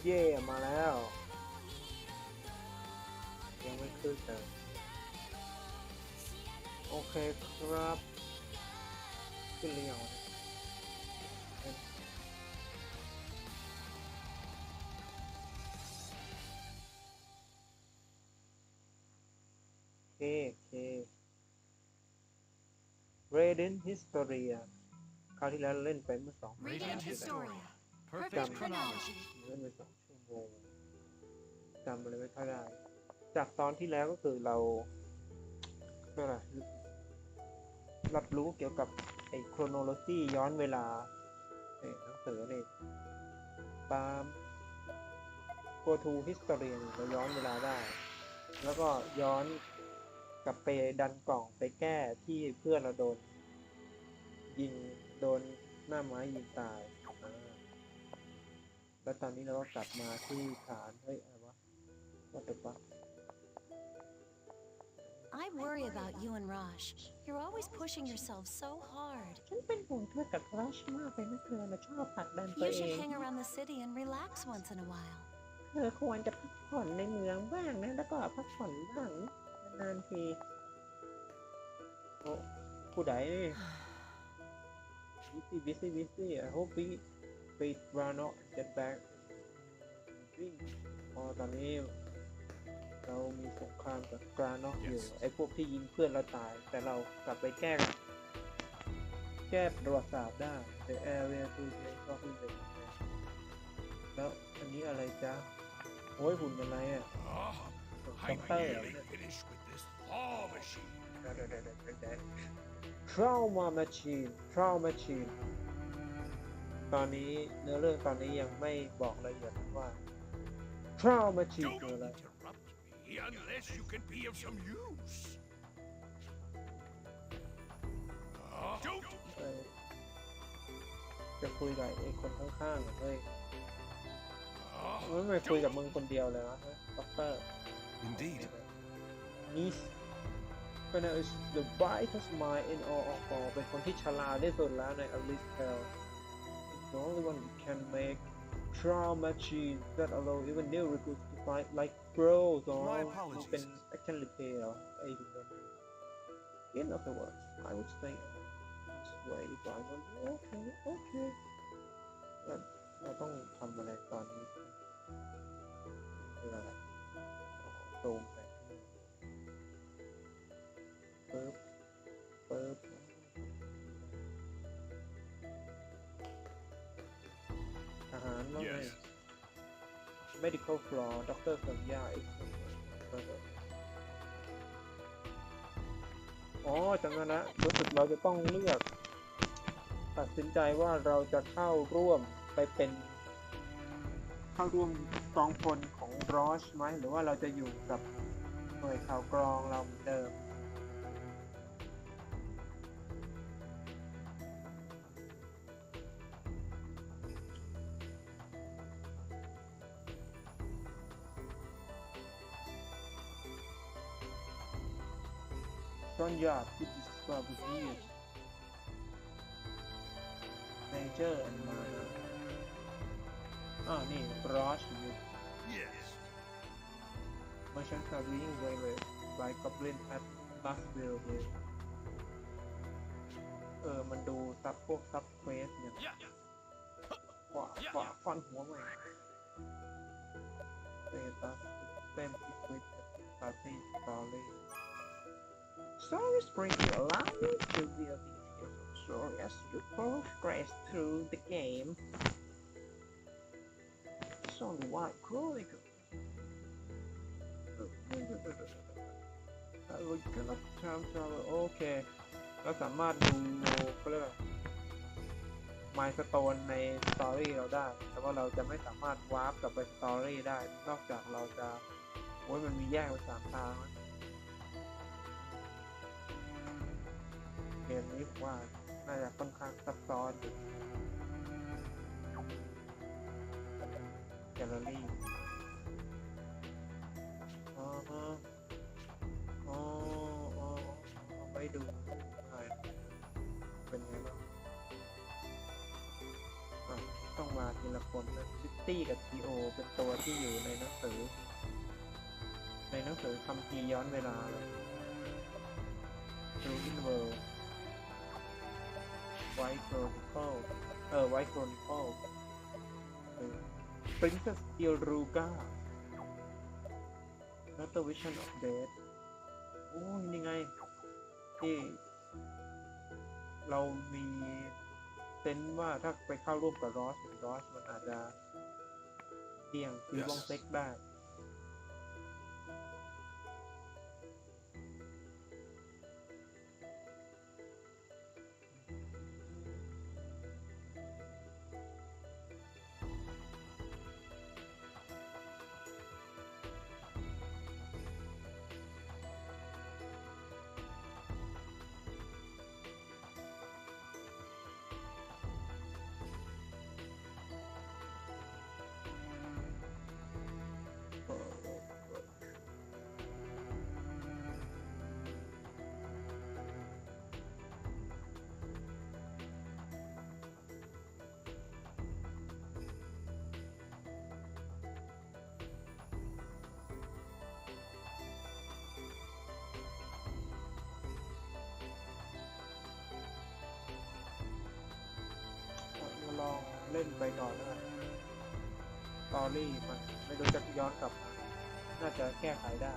เย่มาแล้วยังไม่ขึ้นเลยโอเคครับขึ้นเรียวเคRadiant Historia คราวที่แล้วเล่นไปเมื่อ2 Radiant Historia. จำ Perfect chronology. เล่นไป2 ชั่วโมงจำอะไรไม่ค่อยได้จากตอนที่แล้วก็คือเรารับรู้เกี่ยวกับไอ้โครโนโลจีย้อนเวลาหนังสือนี่ตาม Go to History เราย้อนเวลาได้แล้วก็ย้อนกลับไปดันกล่องไปแก้ที่เพื่อนเราโดนยิงโดนหน้าไม้ยิงตายแล้วตอนนี้เราก็กลับมาที่ฐานเฮ้ยอะไรวะ What the fuck I worry about you and Raj. You're always pushing yourself so hard. ฉันเป็นห่วงเธอกับรัชมากเลยนะเธอชอบผลักดันตัว You เอ should ง hang around the city and relax once in a while. เธอควรจะพักผ่อนในเมืองบ้างนะแล้วก็พักผ่อนบ้างนานๆทีโอ้ผู้ใดbusy I hope we run out get back ตอนนี้เรามีสงครามกับกราโนอยู่ไอ้พวกที่ยิงเพื่อนเราตายแต่เรากลับไปแก้ประวัติศาสตร์ได้ The area to change ก็คือแล้วอันนี้อะไรจ๊ะโอ้ยหุ่นอะไรอ่ะด็อกเตอร์Trauma Machine ตอนนี้เนื้อเรื่องตอนนี้ยังไม่บอกรายละเอียดว่า Trauma Machine คืออะไรUnless you can be of some use. Don't. จะคุยกับไอ้คนข้างๆเฮ้ยไม่คุยกับมึงคนเดียวเลยวะด็อกเตอร์ Indeed. Miss เป็น the brightest mind in all of all เป็นคนที่ฉลาดที่สุดแล้วใน Alice Tale It's the only one who can make trauma machines that allow even new recruits to fight like pros or เป็น action replay เหรอไอ้ที่นั้น In other words I would say this way if I were you okay เราต้องทำอะไรตอนนี้คืออะไรซูมไปปึ๊บอาหารว่าไง medical floor ด็อกเตอร์สัญญาอ๋อจำได้นะรู้สึกเราจะต้องเลือกตัดสินใจว่าเราจะเข้าร่วมกองพลของรอชไหมหรือว่าเราจะอยู่กับหน่วยข่าวกรองเราเหมือนเดิมSonia this is Fabrice Major and Minor นี่ Brush Yes. Merchants are being waylaid by Goblin at Buzzville มันดูพวกซับเควสเนี่ยฟันหัวใหม่Status Spam Equip Party Story Story Spring will allow you to reveal details of the story as you progress through the game. It's only one chronicle. I will get up time travel. Okay. เราสามารถดูเขาเรียกว่า Milestone ในสตอรี่เราได้แต่ว่าเราจะไม่สามารถวาร์ปกลับไปสตอรี่ได้นอกจากเราจะมันมีแยกเป็น3 ทางนะเกมนี้ผมว่าน่าจะค่อนข้างซับซ้อนแกลเลอรี่ไปดูเป็นไงบ้างต้องมาทีละ ละคนนะซิตี้กับทีโอเป็นตัวที่อยู่ในหนังสือคัมภีร์ย้อนเวลาเลย True in World White Chronicle White Chronicle Princess Iruga Another Vision of Death โอ้ยนี่ไงที่เรามีเซนส์ว่าถ้าไปเข้าร่วมกับรอสมันอาจจะเสี่ยงฟีวองเซ็กได้ ลองเล่นไปก่อนนะสตอรี่มันไม่รู้จะย้อนกลับมาน่าจะแก้ไขได้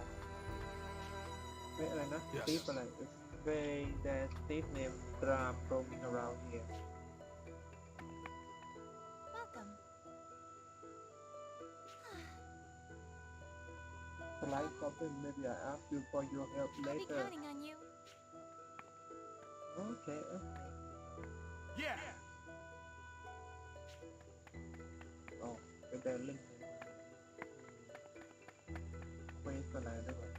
ไม่อะไรนะ Steve อะไร Way that Steve name drum roaming around here Welcome. Slight problem maybe I ask you for your help I'll be later counting on you. Okay Yeah. อ๋อไปเดินเล่นเควสอะไรด้วย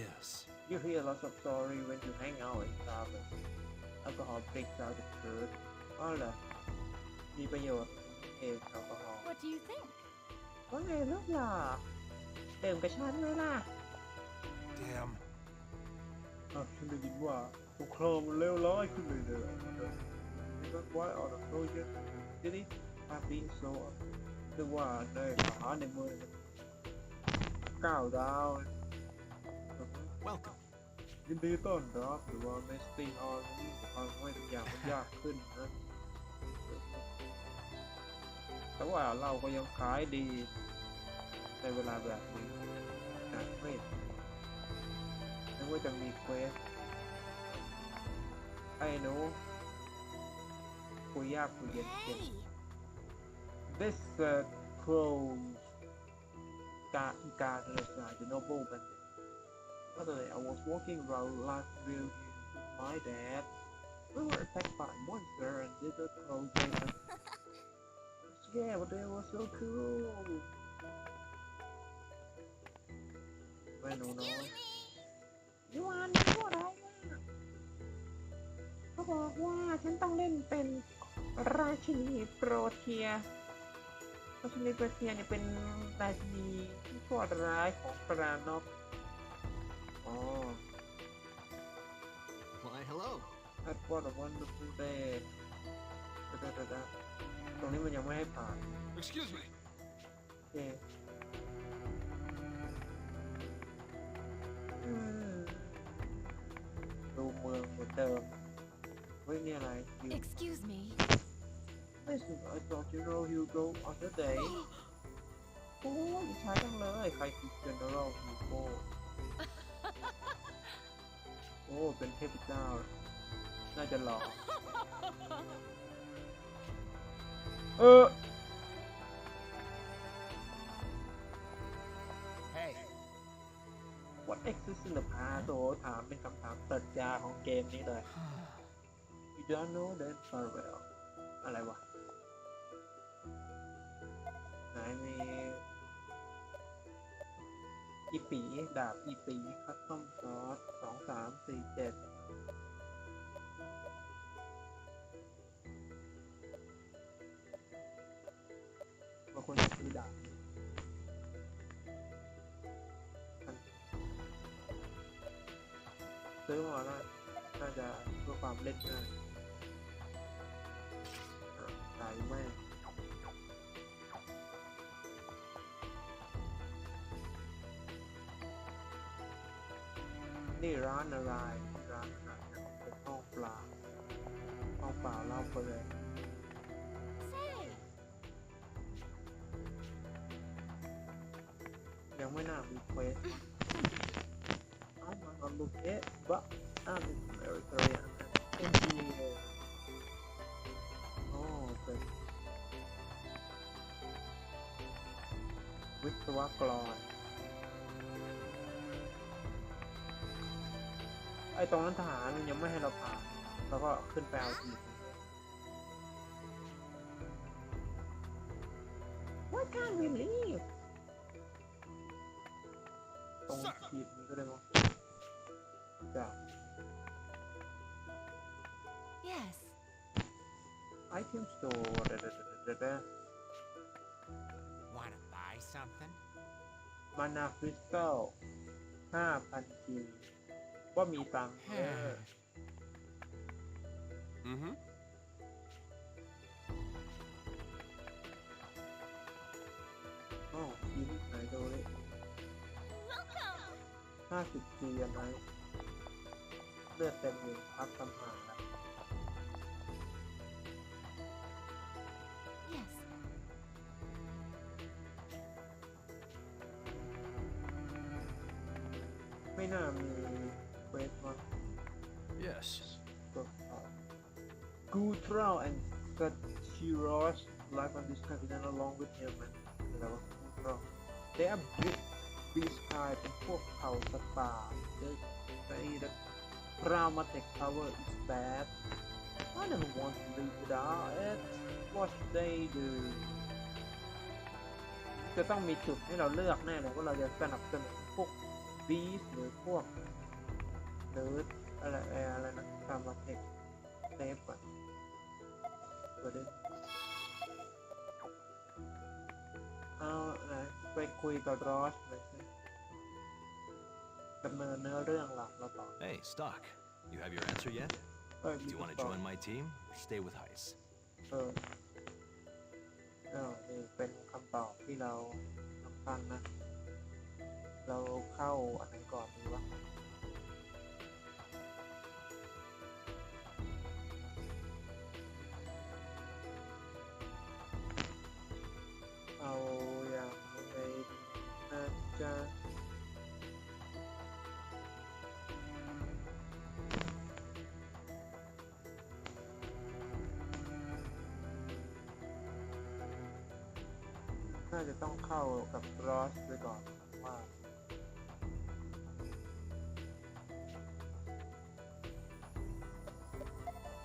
Yes. You hear lots of story when you hang out in Starbucks Alcohol breaks out the truth อ๋อเหรอมีประโยชน์แอลกอฮอล์ What do you think? ว่าไงลูกหล่อดื่มกับฉันไหมล่ะ Damn. ฉันได้ยินว่าสงครามมันเลวร้ายขึ้นเลยนี่ก็ว่าออกจากโซเชียลทีนี้ภาพบินโซหรือว่าในทหารในเมือง9 ดาว Welcome. ยินดีต้อนรับหรือว่าเมสติ้งออนนี่จะทำให้ทุกอย่างมันยากขึ้นนะแต่ว่าเราก็ยังขายดีในเวลาแบบนี้นะไม่นึกว่าจะมีเควสไอ้หนูคุยยากคุยเย็น Hey! This close guard the noble bandit. Suddenly, I was walking around last village with my dad. We were attacked by a monster and little close them. Yeah, but they were so cool. ไม่รู้เนาะ Excuse me! ยูวานพูดอะไรเนี่ยเขาบอกว่าฉันต้องเล่นเป็นราชินีโปรเทียเนี่ยเป็นราชินีที่ชั่วร้ายของปรานอบอ๋อ Why, hello. That was a wonderful day ตรงนี้มันยังไม่ให้ผ่าน Excuse me. โอเคดูเมืองเหมือนเดิมเฮ้ยนี่อะไร Excuse me. Listen I thought you know you go on the day โอ้ยใช้จังเลยใครคือ General Hugo โอ้เป็นเทพเจ้าน่าจะหล่อHey. What exists in the past โอ้ถามเป็นคำถามปรัชญาของเกมนี้เลย You don't know that farewell อะไรวะไหนมีอีปีดาบอีปีคัสตอมซอส2347บางคนจะซื้อดาบซื้อมาน่าจะเพื่อความเล่นง่าย ขายแม่นี่ร้านอะไรร้านอะไรเป็นห้องเปล่าเล่าไปเลย Say, ยังไม่น่ามีเควสI'm on the pit but I'm in Historia engineer โอ้เป็นวิศวกรไอตรงนั้นทหารมันยังไม่ให้เราผ่านแล้วก็ขึ้นไปเอาที Why can't we leave ตรงทีนี้ก็ได้มั้งจ้ะ yes. item store Wanna buy something? มานาคริสตัล 5,000 จีว่ามีตังค์ Mm-hmm. อ๋อชิ้นไหนดูเลย Welcome. 50 จีอันไหนเลือดเต็มเลยพักตำหาแล้ว Yes. ไม่น่ามีเควสมั้ง Yes. ก็กูทราว and Satiros live on this continent along with him and อะไรวะกูทราว they are big beast kind เป็นพวกเผ่าสัตว์ป่า they say that traumatic power is bad I don't want to live without it what they do จะต้องมีจุดให้เราเลือกแน่เลยว่าเราจะสนับสนุนพวก beast หรือพวกหรืออะไรนะ traumatic เซฟก่อนตัวนี้เอาไปคุยกับรอสเลยสิดำเนินเนื้อเรื่องหลักเราต่อ Hey, Stock. You have your answer yet? มี Do you want to ต่อ join my team or stay with Heist? นี่เป็นคำตอบที่เราสำคัญนะ เราเข้าอันไหนก่อนดีวะเอาอย่างไรดีนะจ๊ะน่าจะต้องเข้ากับรอสไปก่อนว่า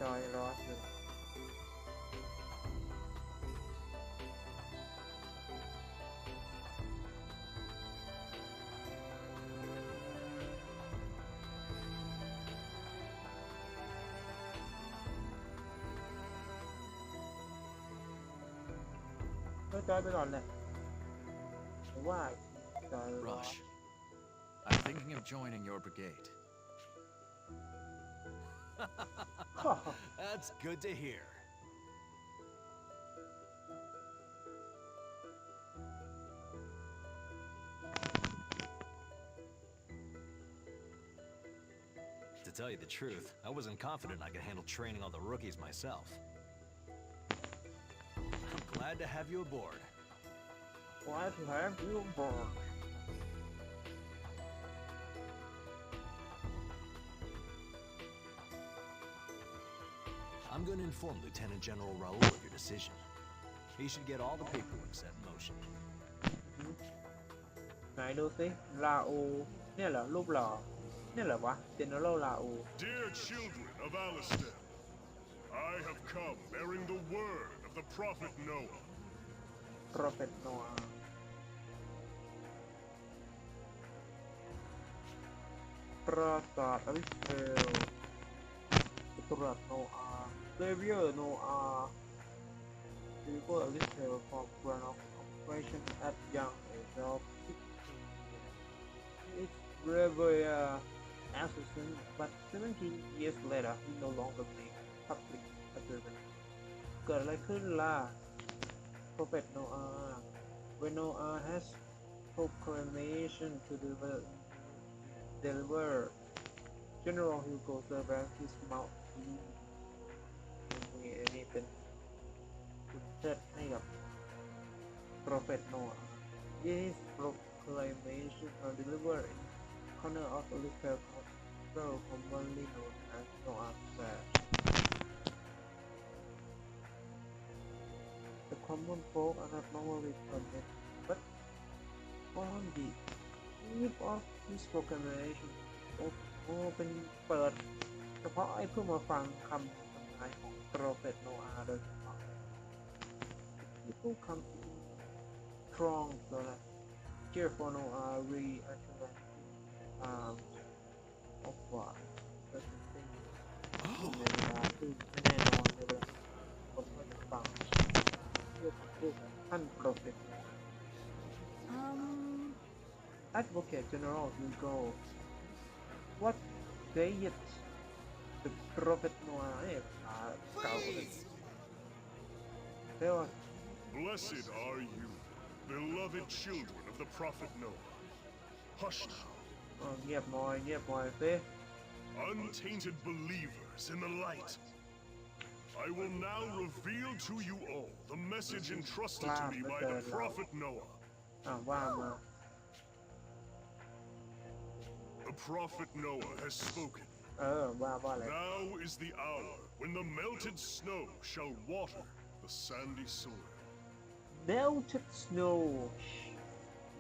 จอยรอสเลยจอยไปก่อนเลยหรือว่าจอยรอส Rush. I'm thinking of joining your brigade. That's good to hear. To tell you the truth, I wasn't confident I could handle training all the rookies myself. I'm glad to have you aboard. Glad to have you aboard. I'm going to inform Lieutenant General Raoul of your decision. He should get all the paperwork set in motion. ไหนดูสิลาอูเนี่ยเหรอรูปหล่อเนี่ยเหรอวะ General ลาอู Dear children of Alistair, I have come bearing the word of the prophet Noah. Prophet Noah ปราสาทอลิสเทลตรัสโนอาเซเวียร์โนอาดีเวอร์อลิสเทล for grand operation at young age of 16 it's revere assassin but 17 years later he no longer makes public appearance เกิดอะไรขึ้นล่ะ Prophet Noah when Noah has proclamation to deliver General Hugo served his mouth นี่เป็นจุดเชิดให้กับ Prophet Noah his proclamation was delivered in corner of a little castle commonly known as Noah's Square The common folk are not normally permitted, but on the eve of his proclamation เป็นเปิดเฉพาะไอ้เพื่อมาฟังคำทำนายของโปรเฟตโนอาห์โดยเฉพาะ People come in strong ตัวละ Cheer for Noah reassured of what certain things ในเวลาที่ไม่แน่นอนในเวลาคนก็จะฟังเพื่อพูดท่านโปรเฟต Advocate General Hugo What saith the Prophet Noah เก่าเลยเรียกว่า Blessed are you, beloved children of the prophet Noah. Hush now. เงียบหน่อยสิ Untainted believers in the light. I will now reveal to you all the message entrusted to me by the prophet Noah. ว่ามา The prophet Noah has spoken. ว่าอะไร Now is the hour when the melted snow shall water the sandy soil. Melted snow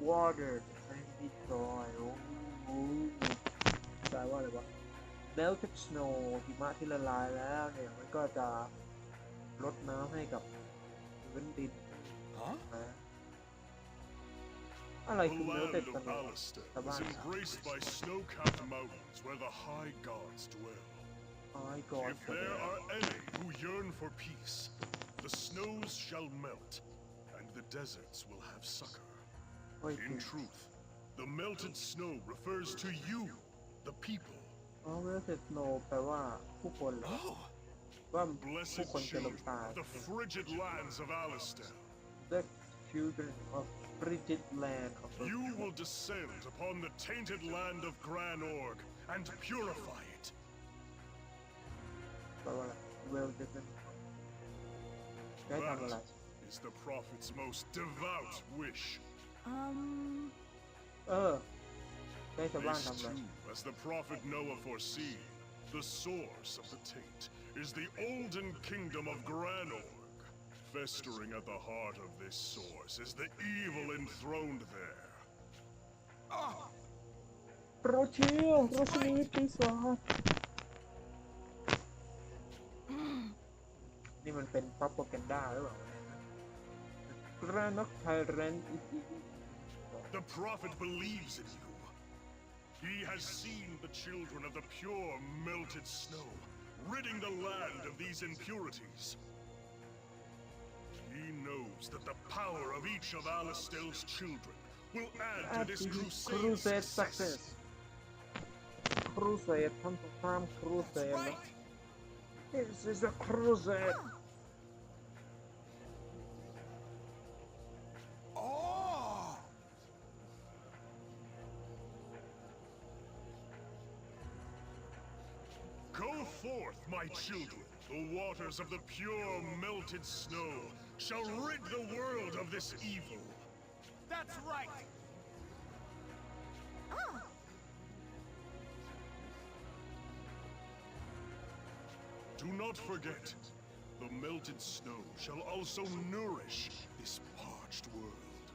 water the sandy soil แปลว่าอะไรวะ Melted snow หิมะที่ละลายแล้วเนี่ยมันก็จะลดน้ำให้กับพื้นดินอะไร The คือ land Melted of snow Alistair ชาวบ้า is น embraced by snow-capped mountains where the high gods dwell. ก่อน If there are any who yearn for peace, the snows shall melt, and the deserts will have succor. In truth, the melted snow refers to you, the people. Melted snow แปลว่าผู้คนเหรอว่าผู้ Blessed คนจะลง children ตาย of the frigid lands of Alistair, The children of frigid land of the you will descend upon the tainted land of Granorg and purify it. แปลว่าอะไร Well different ได้ทำอะไร That is the prophet's most devout wish. ได้ชาวบ้าน This ทำอะไร too, as the prophet Noah foreseen, the source of the taint is the olden kingdom of Granorg. Festering at the heart of this source is the evil enthroned there. โรชินีปีศาจนี่มันเป็น propaganda หรือเปล่า Granok Tyrant is The prophet believes in you. He has seen the children of the pure melted snow, ridding the land of these impurities. He knows that the power of each of Alistair's children will add to this crusade success. Crusade ทำสงคราม Crusade นะ This is a crusade Go forth, my children. The waters of the pure melted snow shall rid the world of this evil. That's right. Do not forget, the melted snow shall also nourish this parched world.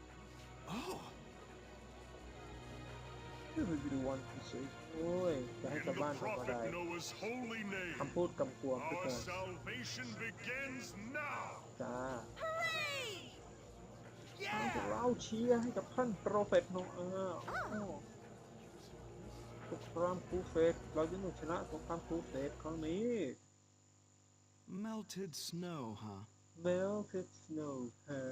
Who would you want to say โอ้ยจะให้ In ชาว the บ้านทำอะไร prophet Noah's holy name, คำพูดกำกวมทุกค our น salvation begins now. จ้า Yeah. เราเชียร์ให้กับท่านโปรเฟตโนอาห์สงครามครูเสดเราจะต้องชนะสงครามครูเสดครั้งนี้ Melted snow, huh? Melted snow ฮะ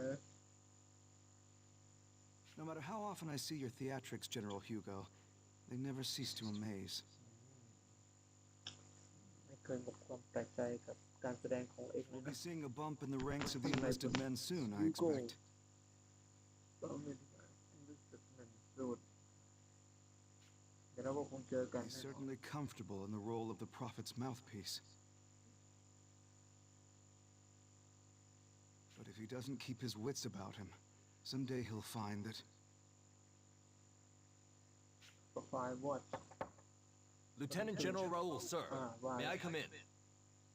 No matter how often I see your theatrics, General Hugo, they never cease to amaze. ไม่ เคยหมดความแปลกใจกับการแสดงของเอก We'll นะ be seeing a bump in the ranks of the enlisted men soon, I expect. ก็ไม่ได้รู้สึกเหมือนสูดเดี๋ยวเราก็คงเจอกัน He's certainly comfortable in the role of the prophet's mouthpiece. But if he doesn't keep his wits about him, someday he'll find that... ไฟวอด Lieutenant General Raoul, sir. right. May I come in?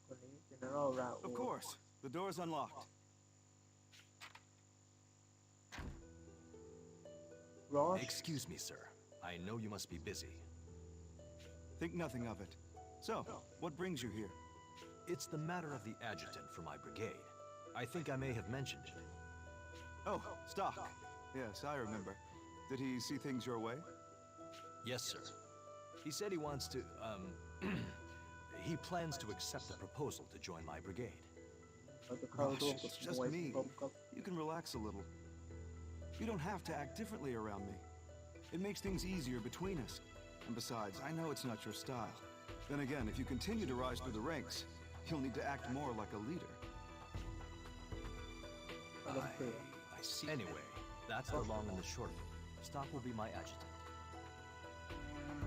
คนนี้ General Raoul Of course. The door's unlocked. Ross Excuse me, sir. I know you must be busy. Think nothing of it. So, what brings you here? It's the matter of the adjutant for my brigade. I think I may have mentioned it. Oh, Stock. Yes, I remember. Did he see things your way? Yes, sir. He said he wants to, he plans to accept the proposal to join my brigade. เราจะเข้าร่วมกับ Gosh, ห it's น่วย just me. ผมกับ You can relax a little. You don't have to act differently around me. It makes things easier between us. And besides, I know it's not your style. Then again, if you continue to rise through the ranks, you'll need to act more like a leader. I see. Anyway, that's the long and the short of it. Stock will be my adjutant.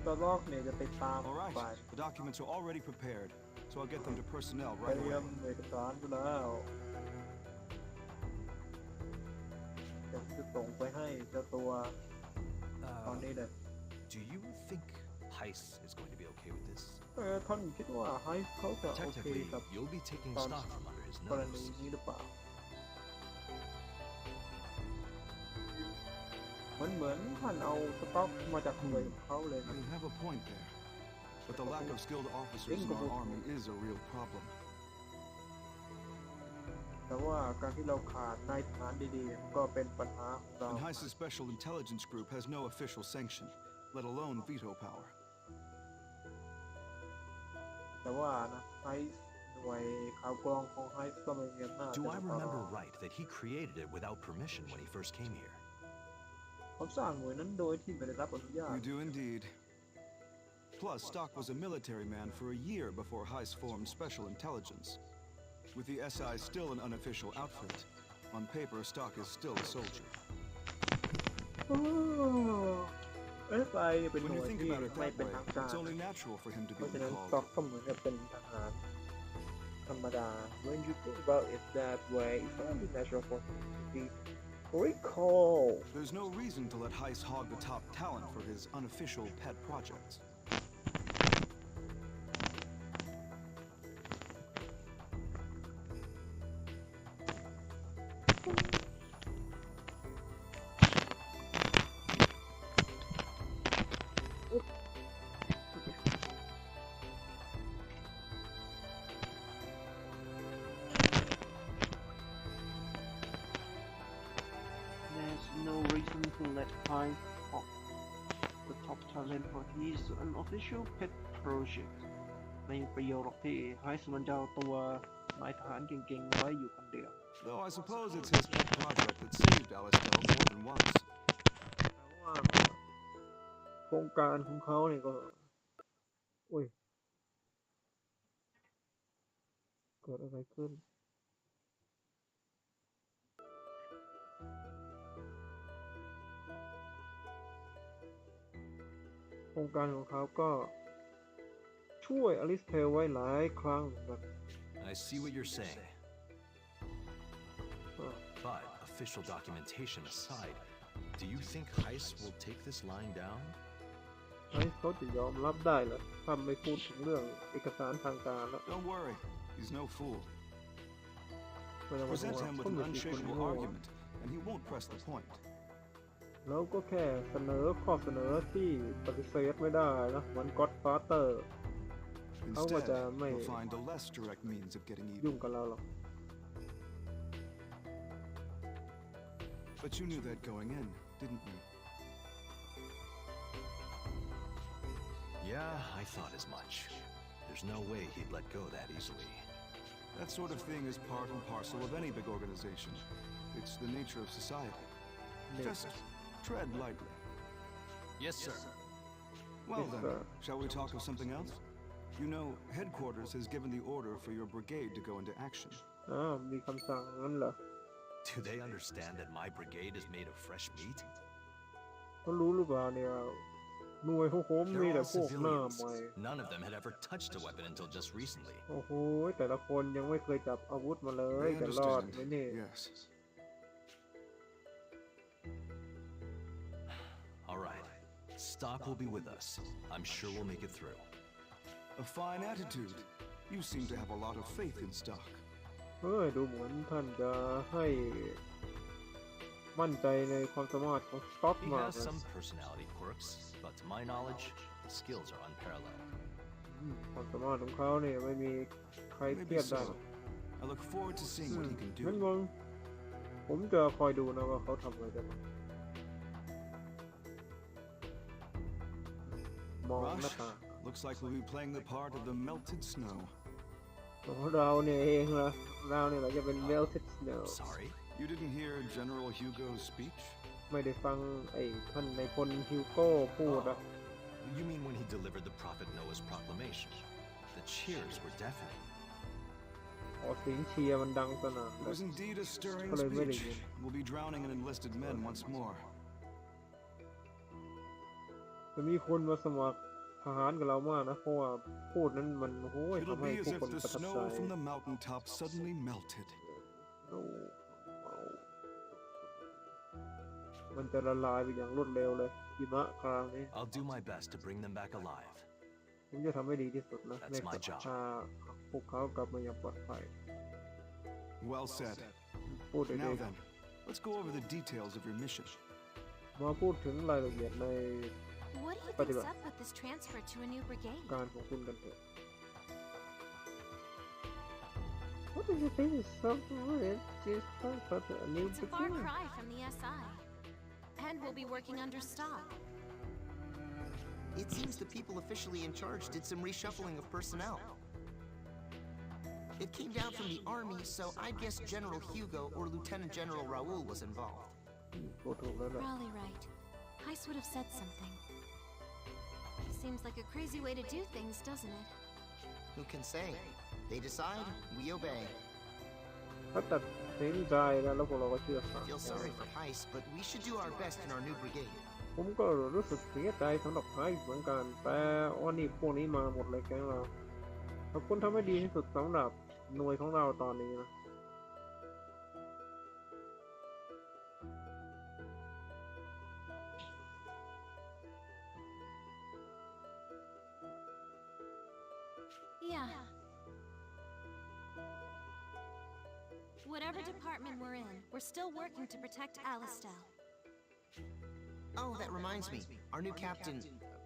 ตัวลอกเนี่ยจะไปตาม All ฝ่าย right. The documents are already prepared, so I'll get them to personnel เต right รีย away. มเอกสารไปแล้วจะส่งไปให้เจ้าตัวตอนนี้เลย Do you think Heiss is going to be okay with this? ท่านคิดว่าไฮส์เขาจะโอเค Technically, กับ you'll be taking Sounds- stock from under his กรณี nose. นี้หรือเปล่าเหมือนท่านเอาสต็อกมาจากหน่วยของเขาเลยนะ You have a point there. But the lack of skilled officers in our army is a real problem. แต่ว่าการที่เราขาดนายทหารดีๆก็เป็นปัญหาของเรา And Heiss's special intelligence group has no official sanction, let alone veto power. แต่ว่านะไฮส์หน่วยข่าวกรองของไฮส์ก็ไม่มีอำนาจ Do I แต่ว่า remember right that he created it without permission when he first came here? เขาสร้างหน่วยนั้นโดยที่ไม่ได้รับอนุญาต You do indeed. Plus, Stock was a military man for a year before Heiss formed special intelligence. With the SI still an unofficial outfit, on paper Stock is still a soldier. เอสไอเป็นห When น่ you วย think ที่ about it ไม่ that เป็น way, ทางการ it's only natural for him to เพ be ราะฉะนั้น recalled. ต็อกก็เหมือนกับเป็นทหารธรรมดา When you think about it that way it's only natural for him to be recalled There's no reason to let Heiss hog the top talent for his unofficial pet projects. There's no reason to let Hyde off the top talent for his unofficial pet project ไม่มีประโยชน์หรอกที่ไฮส์มันจะเอาตัวนายทหารเก่งๆไว้อยู่คนเดียว Though I suppose it's his pet project that saved Alistel more than once. แต่ว่าโครงการของเขาเนี่ยก็อุ้ยเกิดอะไรขึ้นโครงการของเขาก็ช่วยอลิสเทลไว้หลายครั้งเหมือนกัน I see what you're saying. เออ But official documentation aside, do you think Heiss will take this lying down? ไอ้เขาจะยอมรับได้เหรอถ้าไม่พูดถึงเรื่องเอกสารทางการแล้ว Don't worry, he's no fool. ไม่ต้องมาห่ว Present ง him เขา with ไม่ an ใช่คน unshakable โง่ argument, and he won't press the point. เราก็แค่เสนอข้อเสนอที่ปฏิเสธไม่ได้นะเหมือนก็อดฟาเตอร์ Instead, may- he'll find a less direct means of getting ยุ่ง even. กับเราหรอก But you knew that going in, didn't you? Yeah, I thought as much. There's no way he'd let go that easily. That sort of thing is part and parcel of any big organization. It's the nature of society. Just tread lightly. Yes, sir. Well Yes, then, sir. shall we talk of something else? You know, headquarters has given the order for your brigade to go into action. มีคำสั่งงั้นเหรอ Do they understand that my brigade is made of fresh meat? เขารู้หรือเปล่าเนี่ยหน่วยของผมมี They're แต่ all พวกหน้า civilians. ใหม่ None of them had ever touched a weapon until just recently. โอ้โหแต่ละคนยังไม่เคยจับอาวุธมาเลย I จะรอด understand. ไหมเนี่ย Yes. All right. Stock will be with us. I'm sure we'll make it through. A fine attitude. You seem to have a lot of faith in stock. ดูเหมือนท่านจะให้มั่นใจในความสามารถของสต็อก He มาก has นะ some personality quirks, but to my knowledge, his skills are unparalleled. ความสามารถของเขาเนี่ยไม่มีใครเที Maybe ยบได้ so. I look forward to seeing what he can งั้น do. ผมจะคอยดูนะว่าเขาทำอะไรกันมองหน้า Rush, ตา looks like we'll be playing the part of the melted snow. เราเนี่ยเองละเราเนี่ยเราจะเป็น melted snow Sorry? You didn't hear General Hugo's speech? ไม่ได้ฟังไอ้ท่านในพลฮิวโก้พูดอะ You mean when he delivered the Prophet Noah's proclamation? The cheers were deafening. ขอเสียงเชียร์มันดังสนั่น It เลย was indeed a stirring Hello, speech. Melody. We'll be drowning in enlisted men once more. จะมีคนมาสมัครทหารกับเรามากนะเพราะว่าพูดนั้นมันโอ้ย It'll ทำให้ be as ผู้ if คน the ประทับใจ snow from the mountaintop suddenly melted. มันจะละลายไปอย่างรวดเร็วเลยหิมะคราวนี้ I'll do my best to bring them back alive. ผมจะทำให้ดีที่สุดนะ That's ใน my การ job. พาพวกเขากลับมาอย่างปลอดภัย Well said. พูดได้ Now ดี then, let's go over the details of your mission. มาพูดถึงรายละเอียดใน What do you Pati think's ba? up with this transfer to a new brigade? การของคุณกันเถอะ What do you think is so good? Just transfer to a new It's a far brigade. cry from the SI. And we'll be working under stock. It seems the people officially in charge did some reshuffling of personnel. It came down from the army, so I guess General Hugo or Lieutenant General Raoul was involved. พูดถูกแล้วแหละ Probably right. Heist would have said something. Seems like a crazy way to do things, doesn't it? Who can say? They decide, we obey. ถ้าตัดสินใจแล้วพวกเราก็เชื่อฟัง Feel sorry for Heist, but we should do our best in our new brigade. ผมก็รู้สึกเสียใจสำหรับไพ่เหมือนกัน แต่วันนี้พวกนี้มาหมดเลยแก๊งเราขอบคุณทำให้ดีที่สุดสำหรับหน่วยของเราตอนนี้นะ Yeah. Whatever department we're in, we're still working to protect Alistel. Oh, that reminds me. Our new captain,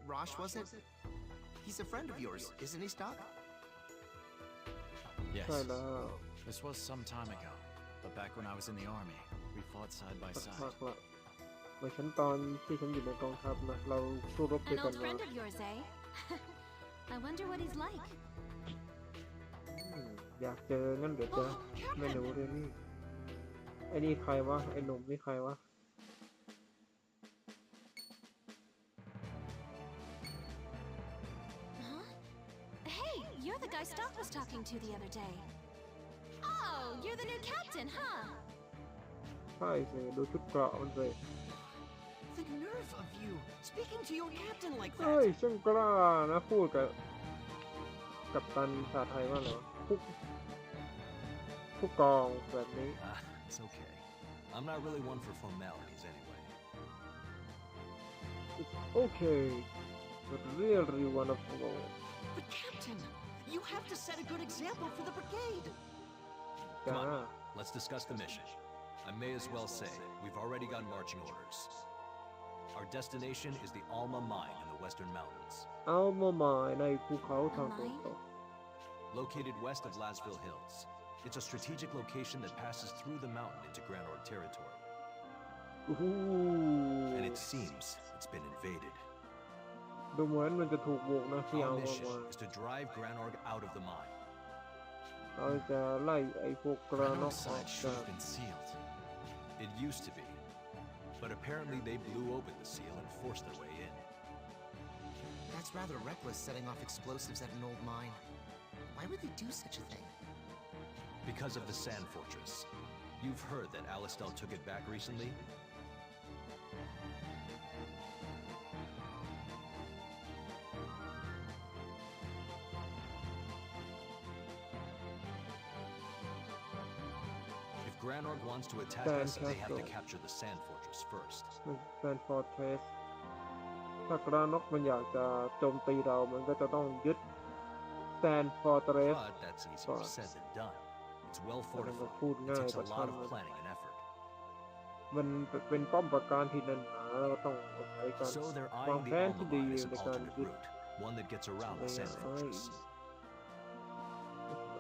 Rosh, was it? He's a friend of yours, isn't he, Stock? Yes. ใช่แล้ว This was some time ago, but back when I was in the army, we fought side by สัก side. พักละเมื่อฉันตอนที่ฉันอยู่ในกองทัพนะเราสู้รบด้วย An กัน old มา friend of yours, eh? I wonder what he's like. อยากเจองั้นเดี๋ยวจะไม่รู้เลยนี่ไอ้นี่ใครวะไอ้หนุ่มนี่ใครวะ Huh? Hey, you're the guy Stock was talking to the other day. Oh, you're the new captain, huh? ใช่สิดูชุดเกราะมันสิ The nerve of you, speaking to your captain like เฮ้ย that. ช่างกล้านะพูดกับตันชาไทยว่าเหรอผู้กองแบบนี้ It's okay. I'm not really one for formalities anyway. It's okay but really one of the But Captain, you have to set a good example for the brigade. จ้า Come on, let's discuss the mission. I may as well say, we've already got marching orders. Our destination is the Alma Mine in the Western Mountains. เอามาหมายในภูเขาทางตะวันตก Located west of Lasville Hills, it's a strategic location that passes through the mountain into Grand Org territory. อู้หู And it seems it's been invaded. ดูเหมือนมันจะถูกบุกนะที่ Our เอามา mission is to drive Grand Org out of the mine. เราจะไล่ไอ้พวกกระนอก Granite ออก side should จาก have been sealed. It used to be, but apparently they blew open the seal and forced their way in. That's rather reckless, setting off explosives at an old mine. Why would they do such a thing? Because of the Sand Fortress. You've heard that Alistel took it back recently? If Granorg wants to attack us, they have to capture the Sand Fortress first. Sand Fortress ถ้ากรานกมันอยากจะโจมตีเรามันก็จะต้องยึด Sand Fortress But that's easier said than done. It's well มันก็ fortified. พูด It ง่าย takes กว่า a lot of ทำ planning and effort. มันเป็นป้อมปราการที่แน่นหนาแล้วก็ต้องอาศัยการ So they're วาง eyeing แผ the นที่ดี Alma mine as ใน an การ alternate ยึด route, one that gets around the Sand Fortress.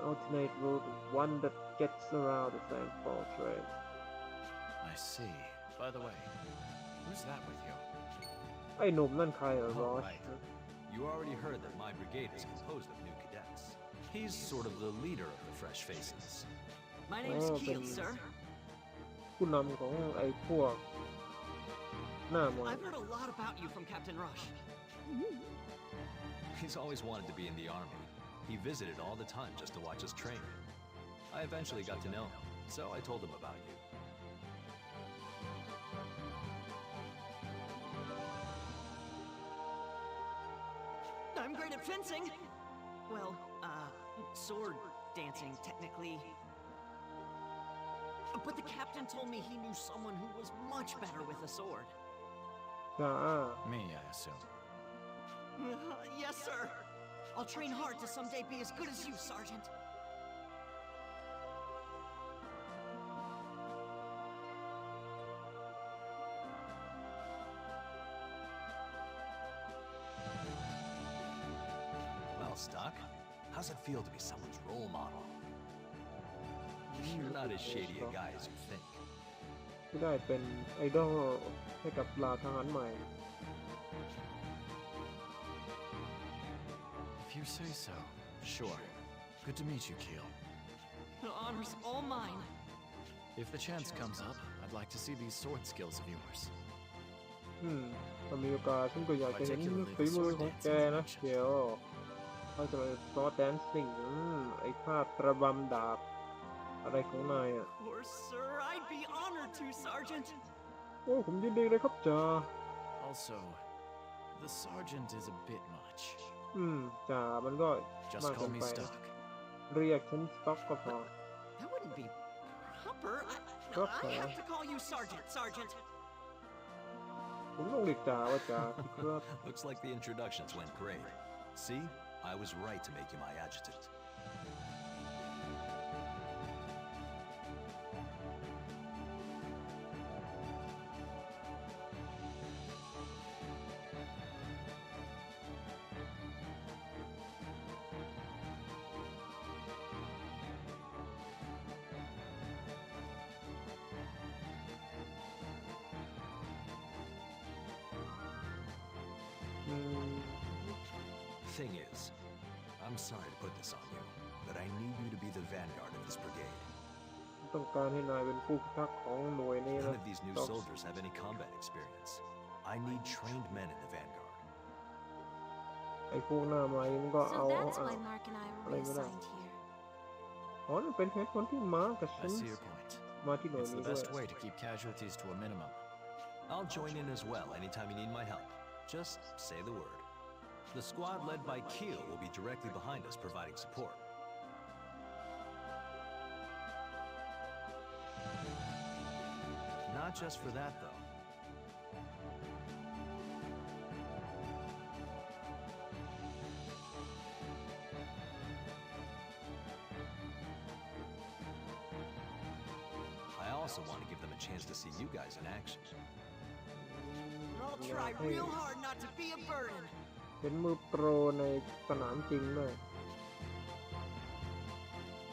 alternate route one that gets around the Sand Fortress I see. By the way, who's that with you? ไอ้หนุ่มนั่นใครเหรอ Oh, Rosh right. You already heard that my brigade is composed of new cadets. He's sort of the leader of the fresh faces. My name's Oh, Keel, but- sir. ผู้นำของไอ้พวกหน้าใหม่ I've heard a lot about you from Captain Rush. He's always wanted to be in the army. He visited all the time just to watch us train. I eventually got to know him, so I told him about you. I'm great at fencing. Well, sword dancing, technically. But the captain told me he knew someone who was much better with a sword. จ้า Me, I assume. Yes, sir. I'll train hard to someday be as good as you, Sergeant. Well, Stock, how's it feel to be someone's role model? You're not as shady a guy as you think. ที่ได้เป็นไอดอลให้กับเหล่าทหารใหม่ If you say so. Sure. Good to meet you, Keel. The honor's all mine. If the chance comes up, I'd like to see these sword skills of yours. ถ้ามีโอกาสฉันก็อยากจะเห็นฝีมือของแกนะเชียวเขาจะเป็นซอสแดนซิ่งไอ้ท่าตระบำดาบอะไรของนายอ่ะ Of course, sir. I'd be honored to, Sergeant. โอ้ผมยินดีเลยครับจ่า Also, the sergeant is a bit much. จ่ามันก็ Just มากเกิ call น me ไป Stock. เรียกฉันสต็อกก็พอ That wouldn't be proper. I have to call you Sergeant, Sergeant. ผมต้องเรียกจ่าว่าจ่าสิครับ Looks like the introductions went great. See? I was right to make you my adjutant. Thing is, I'm sorry to put this on you, but I need you to be the vanguard of this brigade. ต้องการให้นายเป็นผู้พิทักษ์ของหน่วยนี้ None นะ of these new soldiers have any combat experience. I need trained men in the vanguard. ไอ้พวกหน้าใหม่มันก็เอา So that's why Mark and I were Leave it out. reassigned here. อ๋อนั่นเป็นเหตุผลที่มากับฉั I น see your point. มาที่หน่วย It's นี้ the ด้วย best way to keep casualties to a minimum. I'll join in as well anytime you need my help. Just say the word. The squad led by Keel will be directly behind us providing support. Not just for that, though. I also want to give them a chance to see you guys in action. I'll try real hard not to be a burden. เป็นมือโปรในสนามจริงด้วย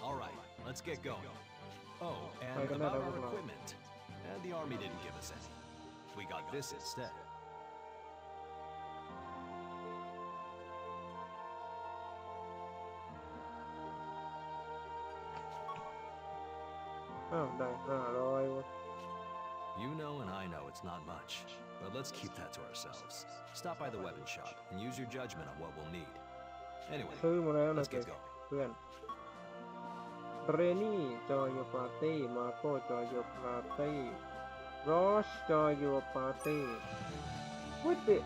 All right, let's get going. Oh, and Like about another our one. equipment. The army didn't give us any. We got this instead. อ้าวได้500วะ You know and I know it's not much, but let's keep that to ourselves. Stop by the weapon shop and use your judgment on what we'll need. Anyway, ซื้อมาแล้วนะ let's get going. เพื่อนเรนี่ join your party Marco join your party Roche join your party with the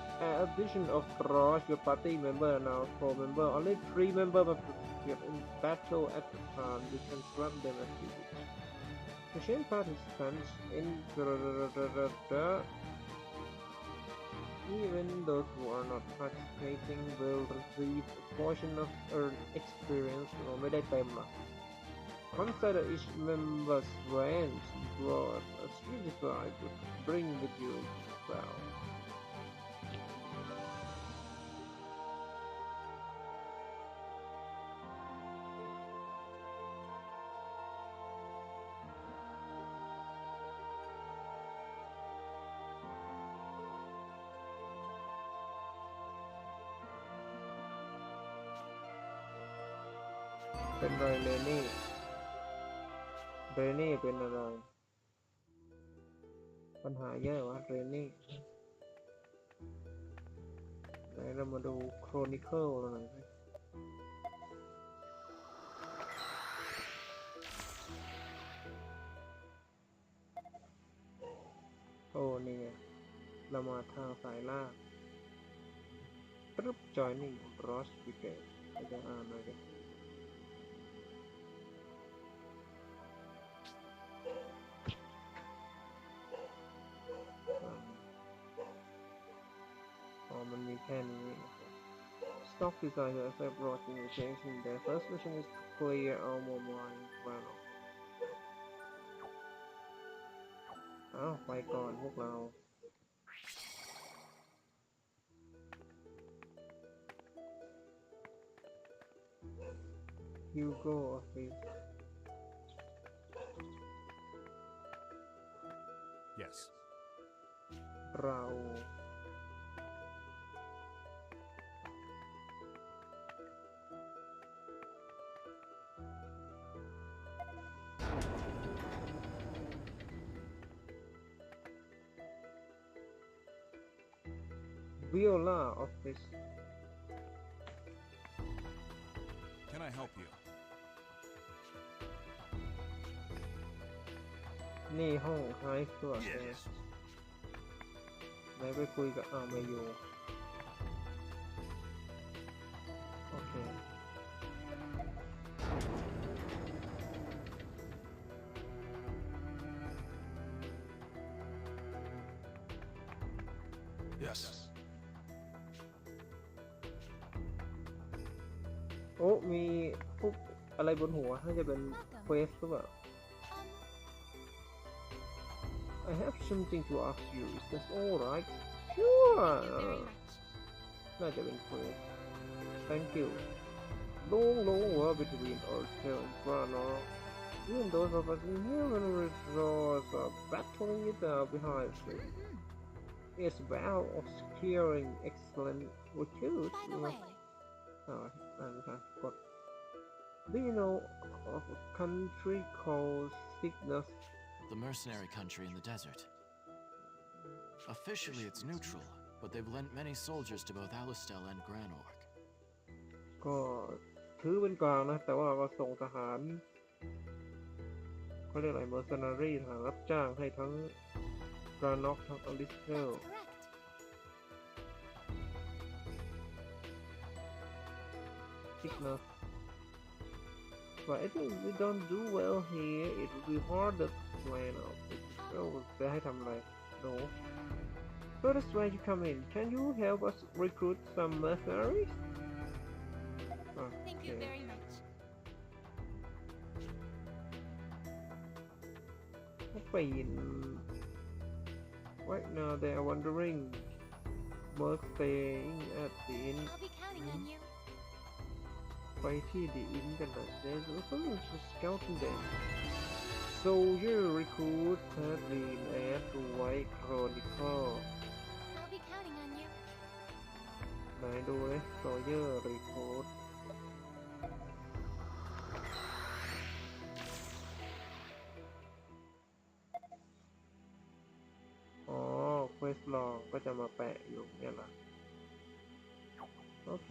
addition of Roche your party member now 4 member only 3 member must participate in battle at the time you can swap them as you wish to change participants in even those who are not participating will receive a portion of earned experience เราไม่ได้เต็มหรอก Consider each member's range brought as you decide to bring with you as well.เป็นไรเรนนี่เป็นอะไรปัญหาเยอะวะเรนนี่ไหนเรามาดูโครนิเคิลหน่อยสิโอ้นี่ไงเรามาทางสายล่างปึ๊บ joining Ross Brigade จะอ่านหน่อยดิมันมีแค่นี้ Stock designer accept Ross invitation their first mission is to clear Alma Mine Panel อ้าวไปก่อนพวกเรา Hugo Office Yes. เรา Viola Office Can I help you? นี่ห้องไฮสคูลไหนไปคุยกับไม่อยู่โอเค Yes. โอ้มีพวกอะไรบนหัวน่าจะเป็นเควสหรือเปล่า I have something to ask you. Is that all right? Sure. น่าจะเป็นเควส Thank you. Long war between ourselves and Brano. Even those of us in human resource are battling it out behind us. It's about of securing excellent recruits. By the way, Do you know of a country called Cygnus? The mercenary country in the desert. Officially it's neutral, but they've lent many soldiers to both Alistel and Granorg. ก็ถือเป็นกลางนะแต่ว่าก็ส่งทหารเขาเรียกอะไร mercenary ทหารรับจ้างให้ทั้งกรานอกทั้งอลิสเทล that's correct. Cygnus but I think we don't do well here it will be harder to plan out จะให้ทำอะไร no so that's where you come in can you help us recruit some mercenaries Thank you very much. Right now they are wondering Merc staying at the inn I'll be counting on you. ไปที่ the inn กันนะ There's also a scouting them Soldier recruit has been added to White Chronicle I'll be counting on you. ไหนดูเลย Soldier recruit quest log ก็จะมาแปะอยู่เนี่ยล่ะโอเค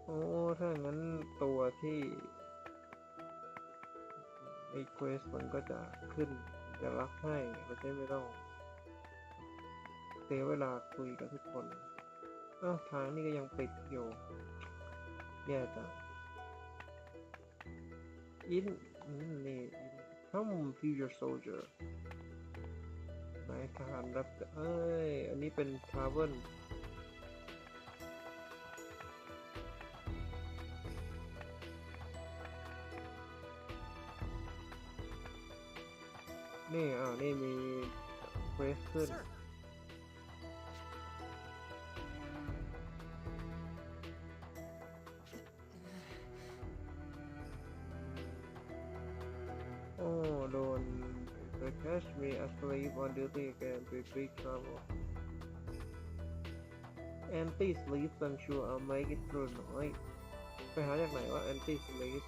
โอ้ถ้างั้นตัวที่มีเควสมันก็จะขึ้นจะรับให้เราจะไม่ต้องเสียเวลาคุยกับทุกคนทางนี้ก็ยังปิดอยู่แย่จังนี่ come future soldier นายทหารรับอันนี้เป็นทราเวลนี่มีเควสขึ้นโดน the catch me asleep on duty again with big trouble anti sleep I'm sure I'll make it through the night ไปหาจากไหนว่า anti sleep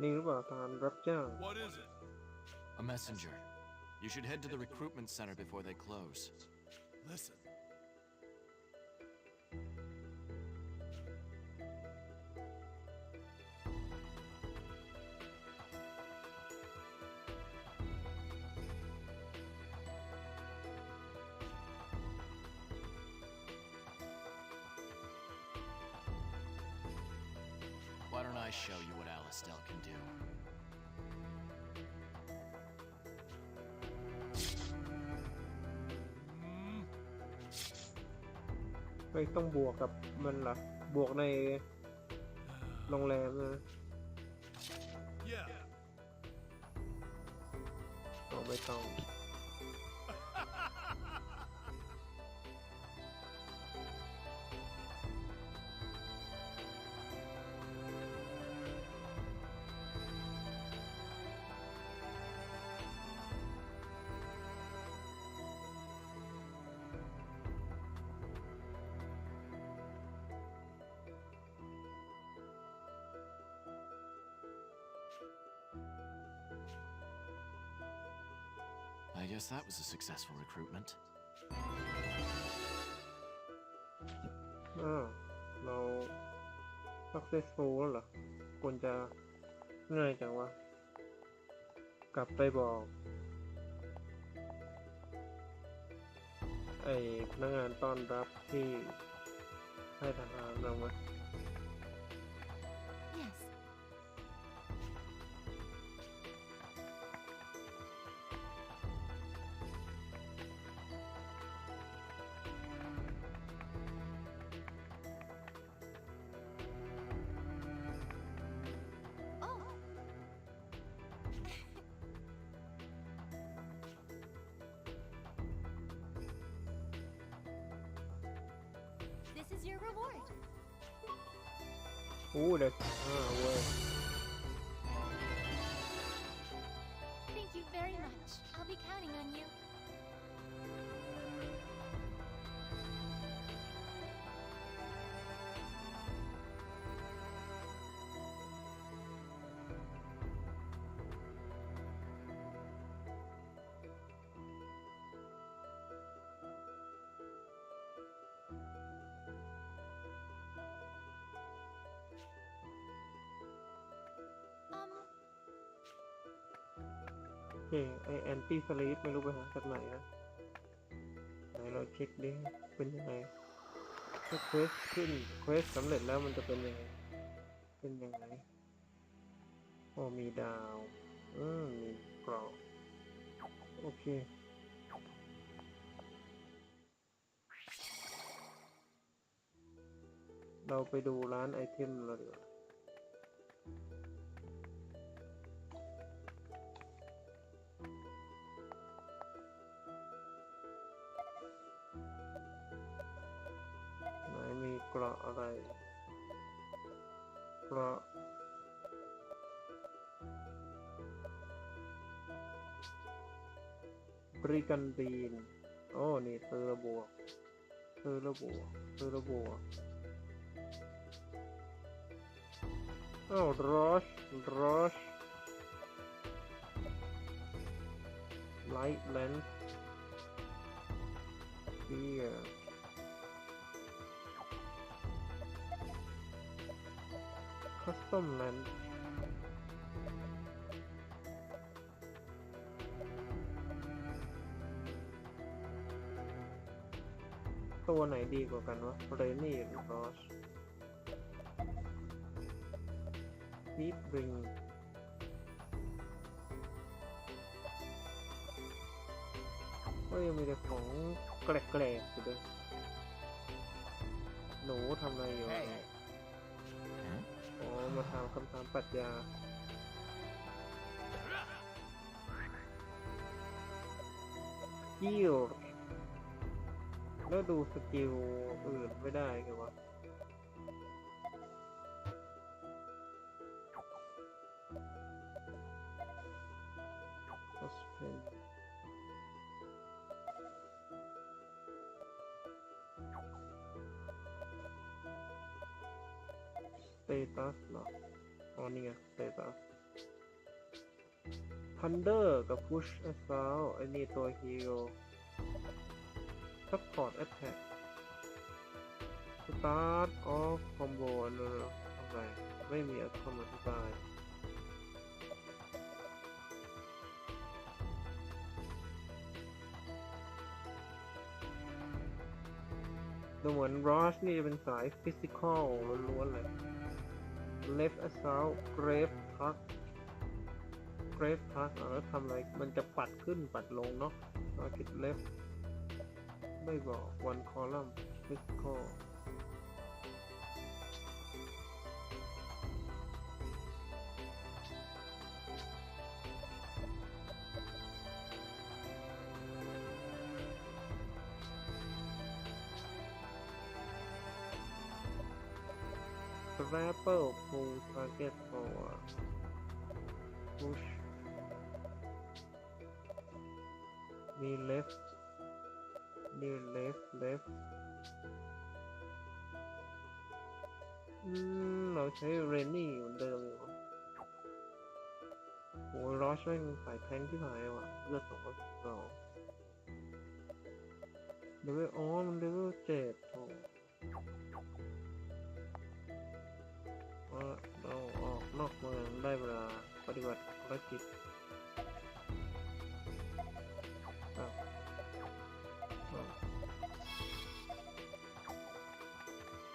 นี่หรือเปล่าทหารรับจ้าง What is it? A messenger. You should head to the recruitment center before they close. Listen. Why don't I show you what Alistel can do? ไม่ต้องบวกกับมันล่ะบวกในโรงแรมนะ Yeah. ไม่ต้อง I guess that was a successful recruitment. เรา successful แล้วเหรอควรจะง่ายจังวะกลับไปบอกไอ้พนักงานต้อนรับที่ให้ทหารเรามา Yes. This is your reward. เด็กเว้ย Thank you very much. I'll be counting on you. Um, ไอ้แอนตี้สลีปไม่รู้ไปหาจากไหนนะไหนเราเช็คดิเป็นยังไงถ้าเควสขึ้นเควสสำเร็จแล้วมันจะเป็นยังไงมีดาวมีกรอบโอเค เราไปดูร้านไอเทมเราดีกว่าไหนมีเกราะอะไรเกราะบริกันบีนโอ้นี่เซอร์บวกเซอร์บวกเซอร์บวกอ้าวรอชไลท์เลนส์เฮียคัสตอมเลนส์ตัวไหนดีกว่ากันวะเรนนี่หรือรอชฮีทริงก็ยังมีแต่ของแกลกๆอยู่ด้วยหนูทำอะไรอยู่อ๋อมาทำคำถามปรัชญากิ้วแล้วดูสกิลอื่นไม่ได้ไงวะสเตตัสเหรออ๋อนี่ไงสเตตัสทันเดอร์กับพุชแอสซาลไอ้นี่ตัวฮีโร่ซัพพอร์ตแอตแทคสตาร์ทออฟคอมโบอะไรไม่มีคำอธิบายดูเหมือนรอชนี่จะเป็นสายฟิสิกอลล้วนๆเลย left assault grave tuck แล้วทำอะไรมันจะปัดขึ้นปัดลงเนาะ target left ไม่บอก one column physical grapple pull target forward push มี left นี่ left เราใช้เรนนี่เหมือนเดิมอยู่โอ้ยรอชแม่งสายแทงที่หายว่ะเลือด212เลเวลมันเลเวล7โถเราออกนอกเมืองได้เวลาปฏิบัติภารกิจ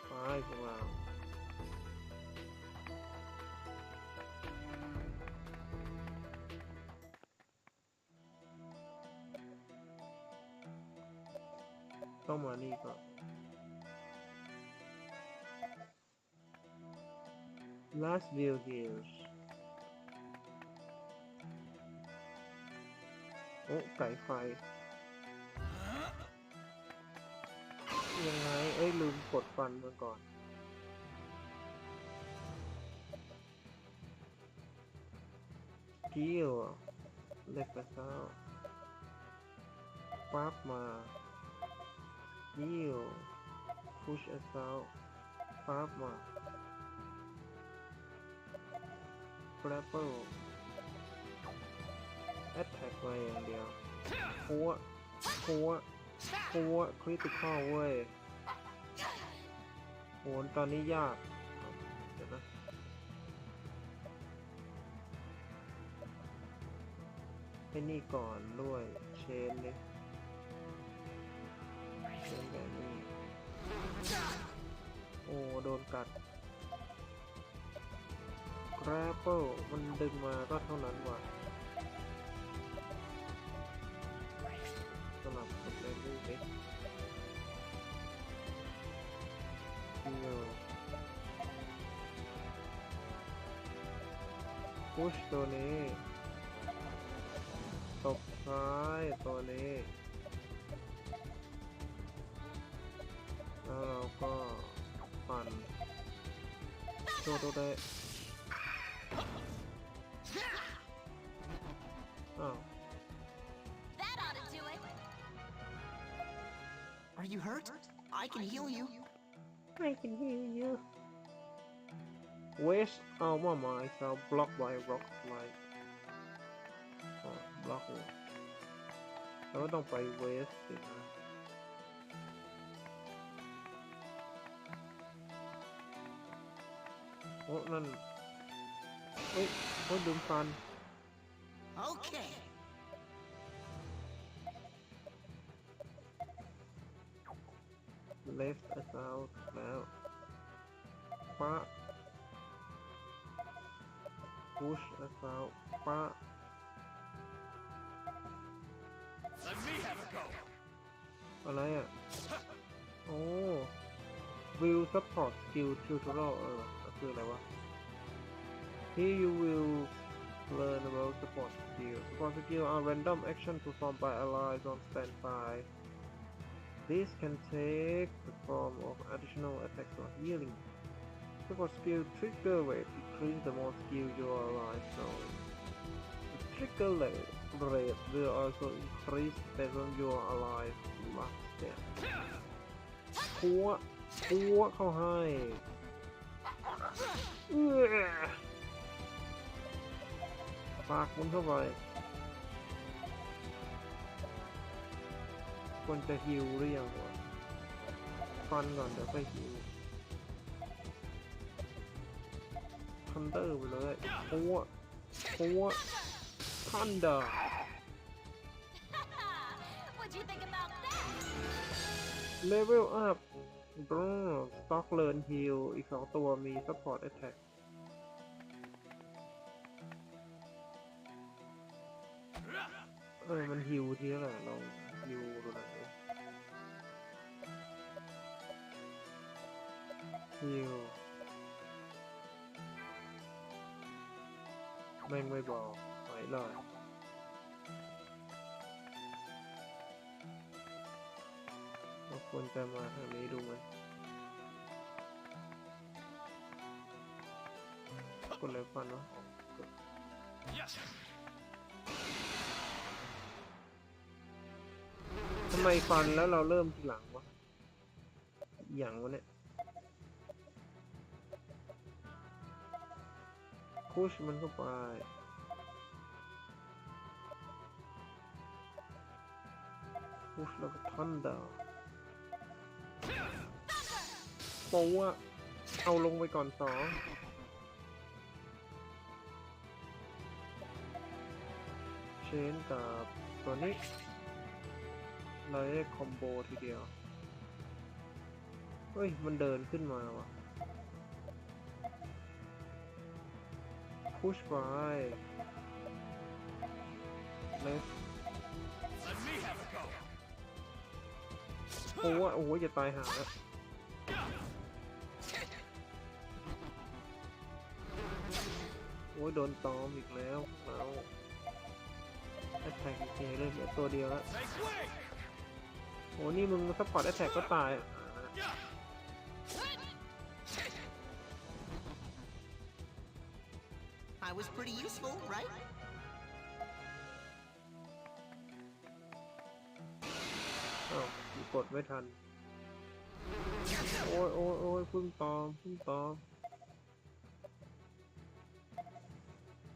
ไปพวกเราต้องมานี่ก่อน Last View Hills โอ้ไก่ไฟยังไงลืมกดฟันมาก่อนกิ้วเล็กกระเซ้าปั๊บมากิ้ว push assault ปั๊บมา grapple attack มาอย่างเดียวหัว critical เว้ยโหตอนนี้ยากเดี๋ยวนะให้นี่ก่อนด้วยเชนเลยเชนแบบนี้โอ้โดนกัด grapple มันดึงมาก็เท่านั้นว่ะสลับกับเลนส์เล็ก พุชตัวนี้ตบท้ายตัวนี้แล้วเราก็ปั่นตัวเตะอ้าว That ought to do it. Are you hurt? I can heal you. I can hear you Waste armor myself blocked by rock slide บล็อกเลยแล้วก็ต้องไปเวสสินะโอ้นั่นเฮ้ยโอ้ดึงฟัน Okay. left us out แล้วป้า push us out ป้า Let me have a go. อะไรอ่ะ โอ้ view support skill tutorial คืออะไรวะ Here you will learn about support skill. Support skill are random action performed by allies on standby. This can take the form of additional attacks or healing. Support skill trigger rate increase the more skill your allies know. The trigger rate will also increase based on your allies max stat. พัวเข้าให้ปากมันเข้าไปควรจะฮิวหรือยังวะฟันก่อนเดี๋ยวไปฮิวทันเดอร์ไปเลยพัวทันเดอร์ What'd you think about that? Level up Stock Learn Heal อีก2ตัวมี Support Attack มันฮิวทีละลองฮิวดูหน่อยฮิวแม่งไม่บอกไหวเลยเราควรจะมาทางนี้ดูไหมกดเลยฟันวะทำไมฟันแล้วเราเริ่มทีหลังวะอย่างวะเนี่ยพุชมันเข้าไปพุชแล้วก็ทันดาวโป๊ะเอาลงไปก่อน2เชนกับตัวนี้เราได้คอมโบทีเดียวเฮ้ยมันเดินขึ้นมาว่ะพุชไปเลสโอ้โหจะตายหาแล้วโอ้ยโดนตอมอีกแล้วแล้วแอตแทกอีกทีเลยเหลือตัวเดียวแล้วโอ้นี่มึงซัพพอร์ตแอตแทกก็ตายI was pretty useful, right? อ้าวกดไม่ทันโอ้ยพึ่งตอม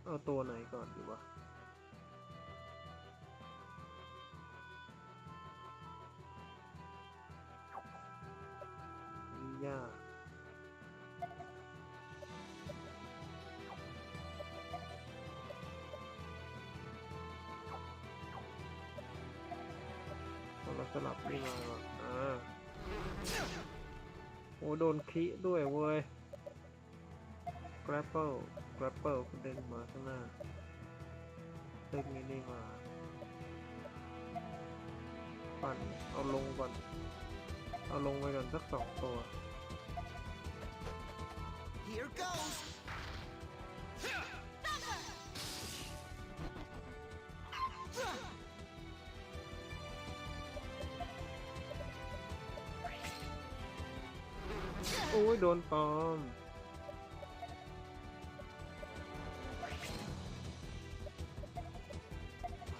เอาตัวไหนก่อนดีวะยากเราสลับนี่มาก่อนโอ้โดนคิด้วยเว้ย grapple เด้งมาข้างหน้าเด้งนี่มาปั่นเอาลงก่อนเอาลงไปก่อนสัก2ตัว Here goes. โอ้ยโดนปอม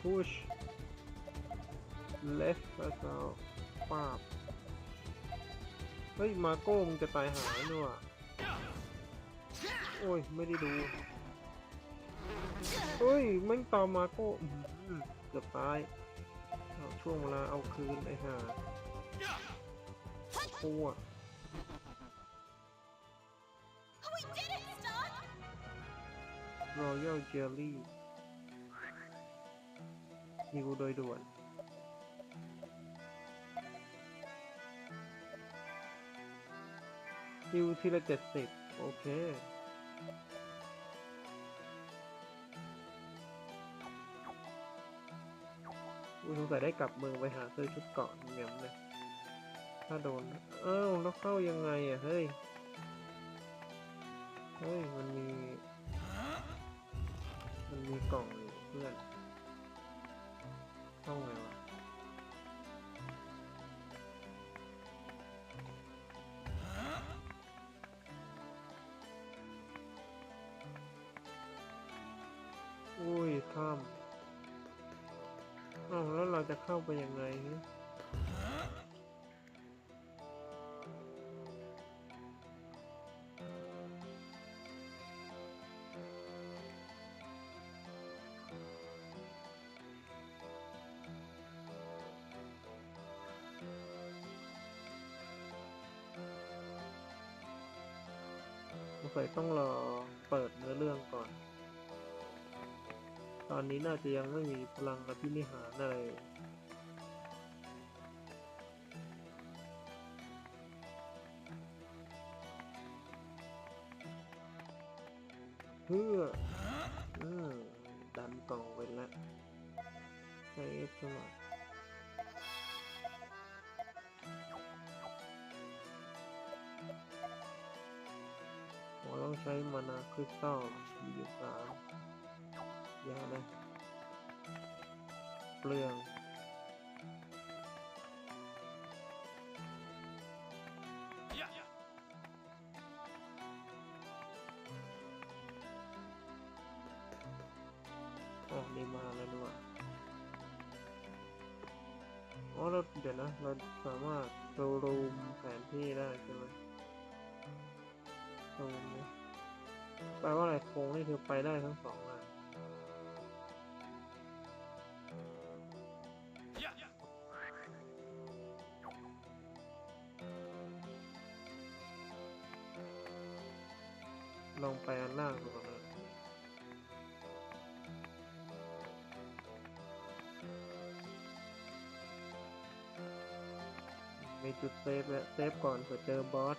push left แล้วก็ปาบเฮ้ยมาโก้มึงจะตายหาเนี่ยว่ะโอ้ยไม่ได้ดูเฮ้ยแม่งตามมาโก้เกือบตายช่วงเวลาเอาคืนไอ้ห่าโอ้ะ We did it, Stott! Royal Jelly ฮิวโดยด่วนฮิวทีละ70โอเคสงสัยได้กลับเมืองไปหาซื้อชุดเกราะเงี้ยเลยถ้าโดนอ้าวแล้วเข้ายังไงอ่ะเฮ้ยมันมีกล่องอยู่เพื่อนเข้าไงวะอุ้ยถ้ำอ้าวแล้วเราจะเข้าไปยังไงฮะสงสัยต้องรอเปิดเนื้อเรื่องก่อนตอนนี้น่าจะยังไม่มีพลังอภินิหารอะไรเพื่อดันกล่องไปแล้วใช้สมัครต้องใช้มานาคริสตัลมีอยู่3ยาเลยเปลืองนี่มาแล้วด้วยเราเดี๋ยวนะเราสามารถโชว์รูมแผนที่ได้ใช่ไหมตรงนี้แปลว่าอะไรโค้งนี่คือไปได้ทั้ง2อันลองไปอันล่างดูก่อนนะมีจุดเซฟแล้วเซฟก่อนเผื่อเจอบอส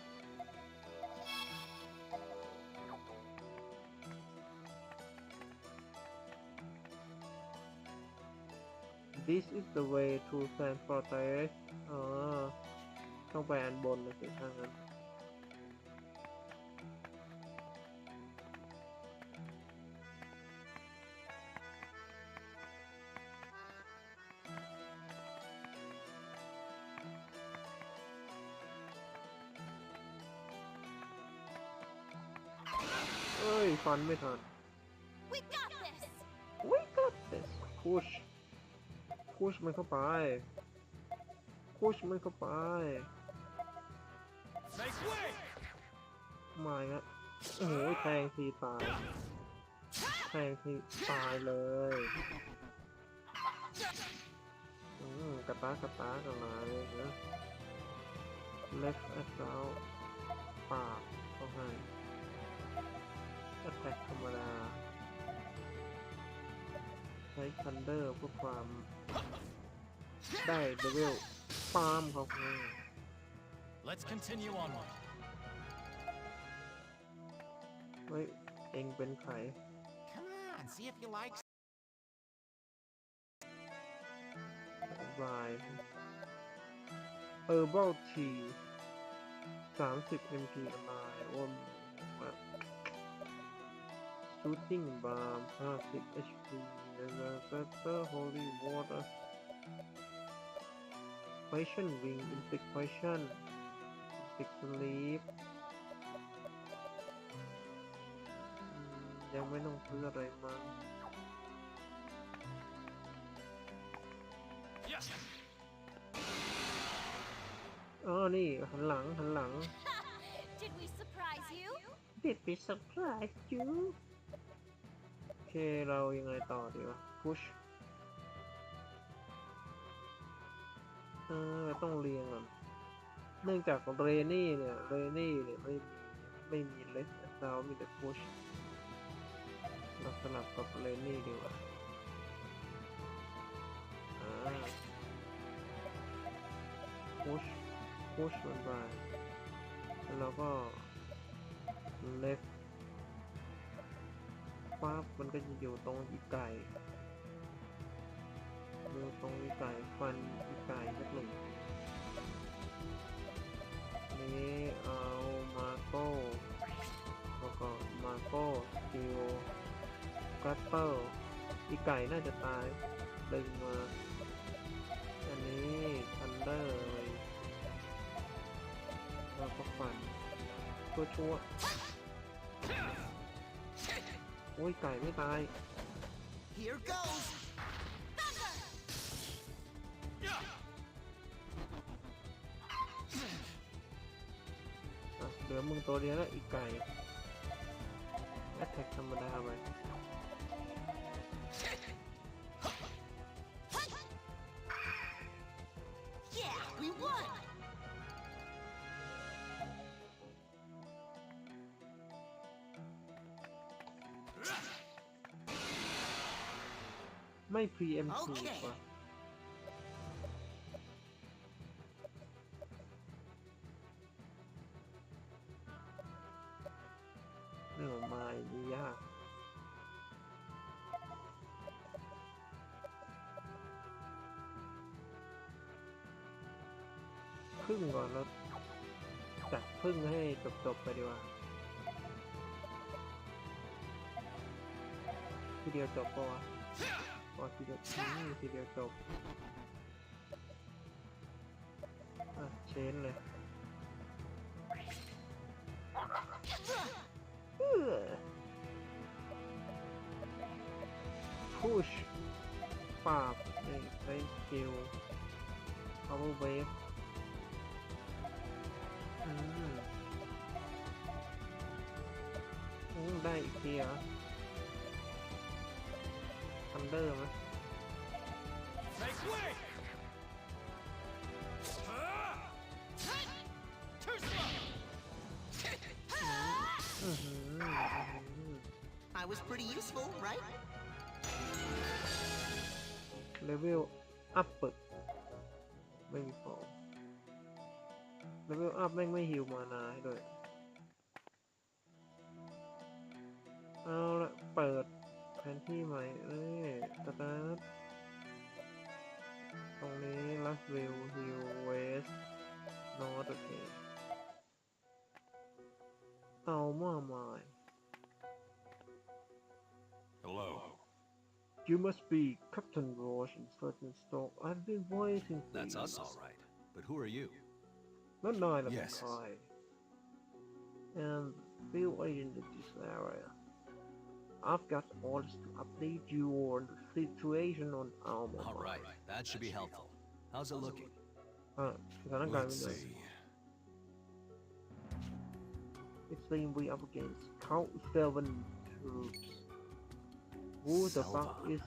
This is the way to San Fortress ต้องไปอันบนนะสิทางนั้นฟันไม่ทัน We got this! We got this push มันเข้าไป push มันเข้าไปมาอีกแล้วโอ้โหแทงทีตายแทงทีตายเลยกระตากกันมาเลยนะ left out ปาบเข้าให้attack ธรรมดาใช้คันเดอร์เพื่อความได้เลเวลฟาร์มเขาคือ Let's continue onward. เฮ้ยเองเป็นใคร Come on, see if you like. วาย Herbal Tea 30 MP อะไรอ้วนแบบ Shooting Bomb 50 HP Pepper Holy Water Poison Wing Insect Poison Insect Sleep ยังไม่ต้องซื้ออะไรมั้งอ๋อนี่หันหลังDid we surprise you? Did we surprise you โอเคเรายังไงต่อดีวะ push เราต้องเรียงก่อนเนื่องจากเรนี่เนี่ยไม่มีเลสเรามีแต่ push เราสลับกับเรนี่ดีกว่าpush มันไปแล้วเราก็ left ปั๊บมันก็จะอยู่ตรงอีไก่ดูตรงอีไก่ฟันอีไก่สักหนึ่งนี้เอามาโก้แล้วก็มาโก้สกิลกัตเตอร์อีไก่น่าจะตายดึงมาอันนี้ทันเดอร์แล้วก็ฟันชั่วโอ้ยไก่ไม่ตาย Here goes. เหลือมึงตัวเดียวแล้วอีกไก่แอตแทกธรรมดาไป Yeah, we won. ไม่ preemptive ว่ะเรื่องของไม้นี่ยากพึ่งก่อนแล้วจัดพึ่งให้จบไปดีกว่าทีเดียวจบปะวะทีเดียวจบเชนเลยพุชปาบใช้สกิล power wave ได้อีกทีเหรอทันเดอร์ไหมI was pretty useful, right? เลเวลอัพเปิดไม่มีฟอร์มเลเวลอัพแม่งไม่ฮิวมานาให้ด้วยเอาละเปิดแผนที่ใหม่สตาร์ทตรงนี้ลัสวิลฮิลเวสนอร์ทโอเคเอามาใหม่ Hello. You must be Captain Roche in certain stock. I've been waiting for That's you. us, all right. But who are you? Not nine of Yes. the kind. And field agent in this area. I've got orders to update you on the situation on Alma. All right, that should be helpful. How's it looking? Let's see. It's been we up against Count 7 troops. Who the fuck is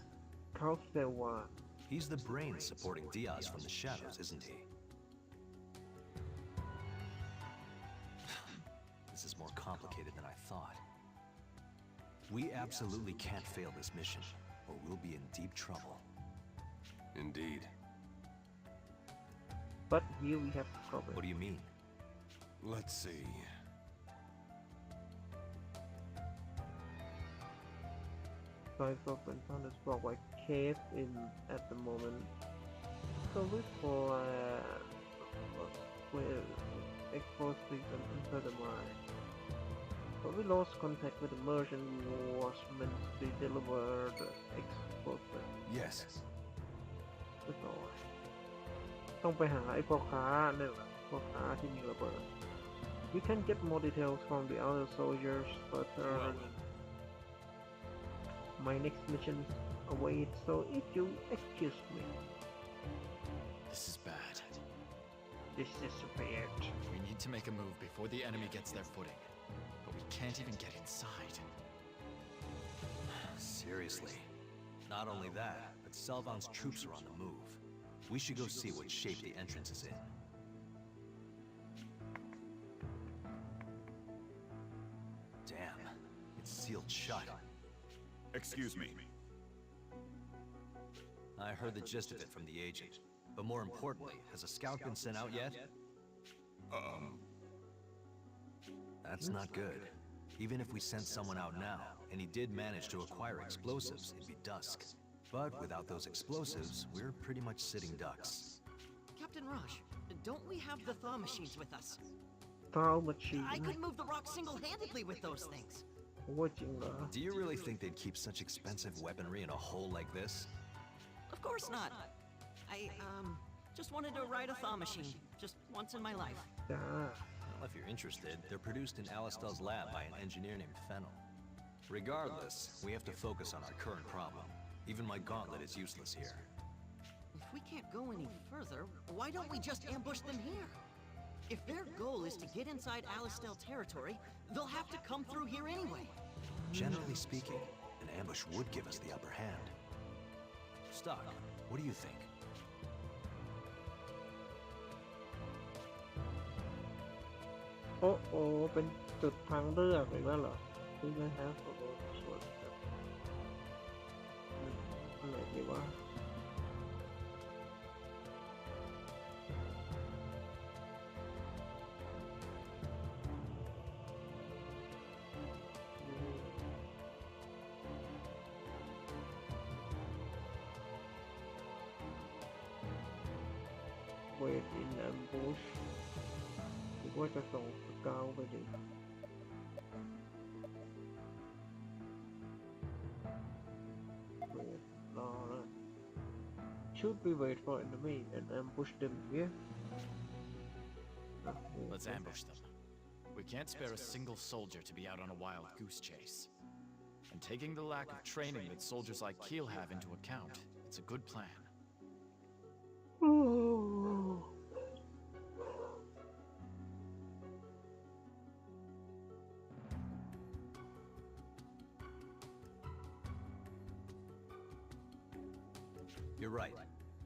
Count 7? He's the brain supporting Diaz from the shadows, isn't he? This is more complicated than I thought. We absolutely can't fail this mission, or we'll be in deep trouble. Indeed. But here we have trouble. What do you mean? Let's see. Guys of Benton is blocked by cave in at the moment. So we will expose them into the mine. But we lost contact with the merchant who was meant to deliver the explosive. Yes. That's all. ต้องไปหาไอ้พ่อค้าเนี่ยแหละพ่อค้าที่มีระเบิด We can get more details from the other soldiers, but My next mission awaits, so if you excuse me. This is bad. This is bad. We need to make a move before the enemy gets their footing. But we can't even get inside. Seriously. Not only that, but Selvan's troops are on the move. We should go see what shape the entrance is in. Damn, it's sealed shut. Excuse me. I heard the gist of it from the agent. But more importantly, has a scout been sent out yet? That's not good. Even if we sent someone out now, and he did manage to acquire explosives, it'd be dusk. But without those explosives, we're pretty much sitting ducks. Captain Rush, don't we have the thaw machines with us? Thaw machine. I could move the rock single-handedly with those things. Do you really think they'd keep such expensive weaponry in a hole like this? Of course not. I, just wanted to ride a thaw machine. Just once in my life. Well, if you're interested, they're produced in Alistel's lab by an engineer named Fennel. Regardless, we have to focus on our current problem. Even my gauntlet is useless here. If we can't go any further, why don't we just ambush them here? If their goal is to get inside Alistel territory, they'll have to come through here anyway. Generally speaking, an ambush would give us the upper hand. Stock, what do you think? Oh, เป็นจุดทางเลือกหรือว่าเหรอที่ไม่ฮะโอ้โหส่วนอะไรดีวะ Wait in ambush หรือว่าจะส่งสเกาไปดิ Wait รอนะ Should we wait for enemy and ambush them here? Let's ambush them. We can't spare a single soldier to be out on a wild goose chase. And taking the lack of training that soldiers like Keel have into account, it's a good plan. You're right.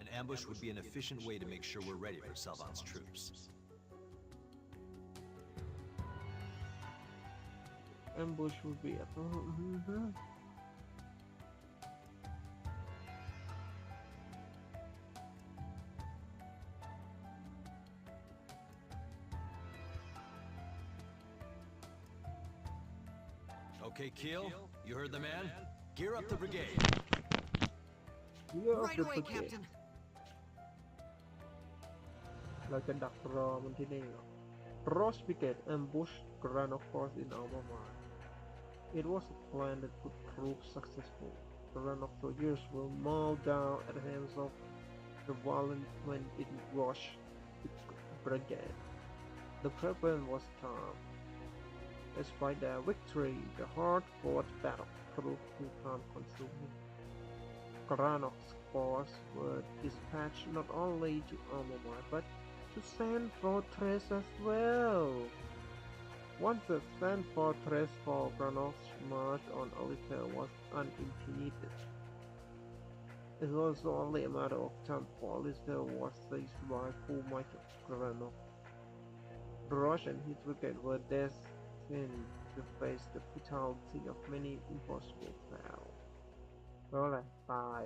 An ambush would be an efficient way to make sure we're ready for Selvan's troops. Ambush would be up. Okay, Keel, you heard the man? Gear up the brigade. Right away, Captain. เราจะดักรอมันที่นี่ Ross Brigade ambushed Granok Force in our mine. It was a plan that could prove successful. Granok soldiers were mauled down at the hands of the violent when it rushed the brigade. The problem was time. Despite their victory, the hard-fought battle proved too time-consuming. Granok's force were dispatched not only to Armamar but to Sand Fortress as well. Once the Sand Fortress for Granok's march on Alistel was unimpeded, it was only a matter of time before Alistel was seized by full might of Granok. Rosh and his brigade were destined to face the brutality of many impossible battles. แล้วอะไรตาย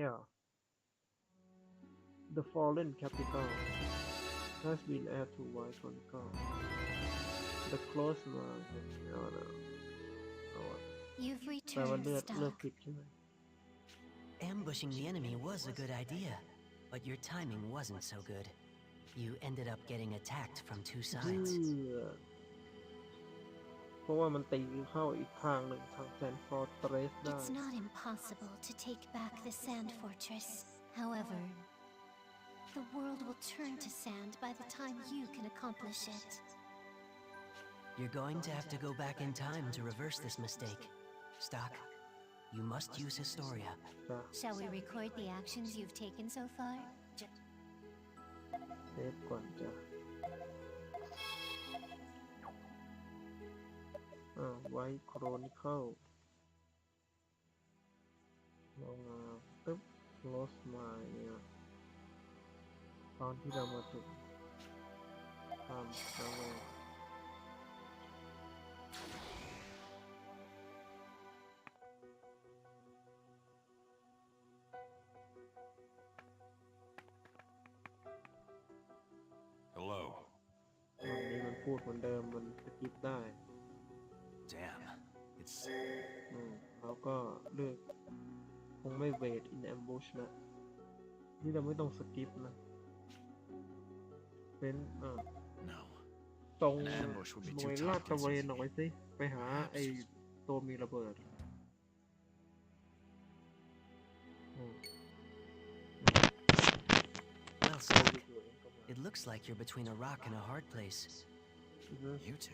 Yeah. The fallen capital has been added to White Chronicle. The close man. You've แปลว่า returned, เลือก Stock. ผิดใช่ไหม Ambushing the enemy was a good idea, but your timing wasn't so good. You ended up getting attacked from two sides. เพราะว่ามันตีเข้าอีกทางหนึ่งทางแซนฟอร์เทรสได้ It's not impossible to take back the Sand Fortress. However, the world will turn to sand by the time you can accomplish it. You're going to have to go back in time to reverse this mistake. Stock, you must use Historia. จ้ะ Shall we record the actions you've taken so far? เซฟก่อนจ้ะไว้โครนิเคิลลงมาตึ๊บ close มาเนี่ยตอนที่เรามาถึงทำแล้วเลย Hello. ตอนนี้มันพูดเหมือนเดิมมันสกิปได้ Damn. It's... แล้วก็เลือกคงไม่เวท in ambush นะ นี่เราไม่ต้องสกิปนะ เป็นNo. ตรง An ambush would be หน่ too วยลาดตระเวน time-consuming. ออกไปสิ ไปหาไอ้ตัวมีระเบิด Well said. It looks like you're between a rock and a hard place. You two?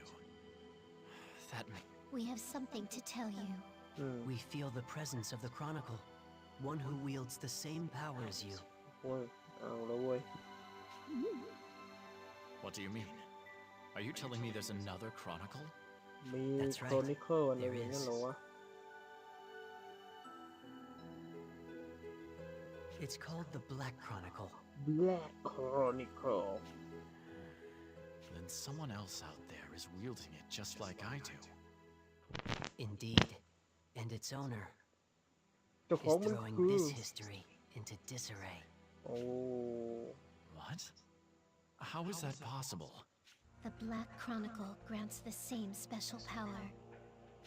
That... We have something to tell you. We feel the presence of the Chronicle, one who wields the same power as you. โว้ย เอาแล้วเว้ย What do you mean? Are you telling me there's another Chronicle? มี That's โคร right. นิเคิลอะไร There อย่างเงี้ย is. เหรอวะ It's called the Black Chronicle. Black Chronicle Then someone else out there is wielding it just like I do. Indeed. And its owner เจ้าของ is มัน throwing คือ this history into disarray. โอ้ What? How is that possible? The Black Chronicle grants the same special power,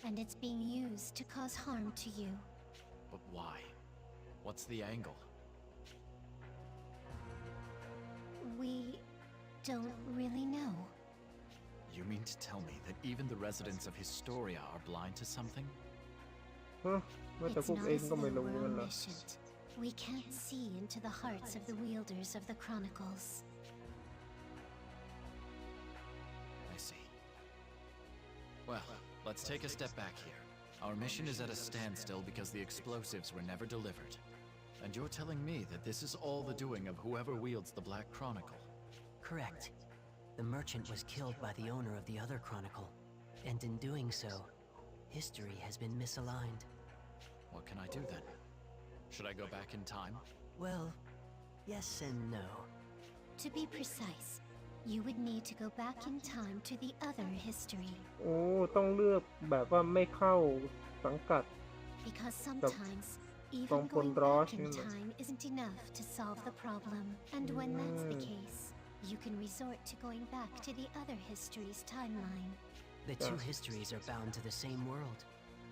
and it's being used to cause harm to you. But why? What's the angle? We don't really know. You mean to tell me that even the residents of Historia are blind to something? ฮะแม้แต่ It's พวก not เอง as ก็ though ไม่รู้ we're กันเหรอ omniscient. We can't see into the hearts of the wielders of the Chronicles. I see. Well, let's take a step back here. Our mission is at a standstill because the explosives were never delivered. And you're telling me that this is all the doing of whoever wields the Black Chronicle? Correct. The merchant was killed by the owner of the other Chronicle. And in doing so, history has been misaligned. What can I do then? Should I go back in time? Well, yes and no. To be precise, you would need to go back in time to the other history. โอ้ ต้องเลือกแบบว่าไม่เข้าสังกัด Because sometimes, even From going Pondrosh, back in you know. time isn't enough to solve the problem. And when that's the case, you can resort to going back to the other history's timeline. The two histories are bound to the same world.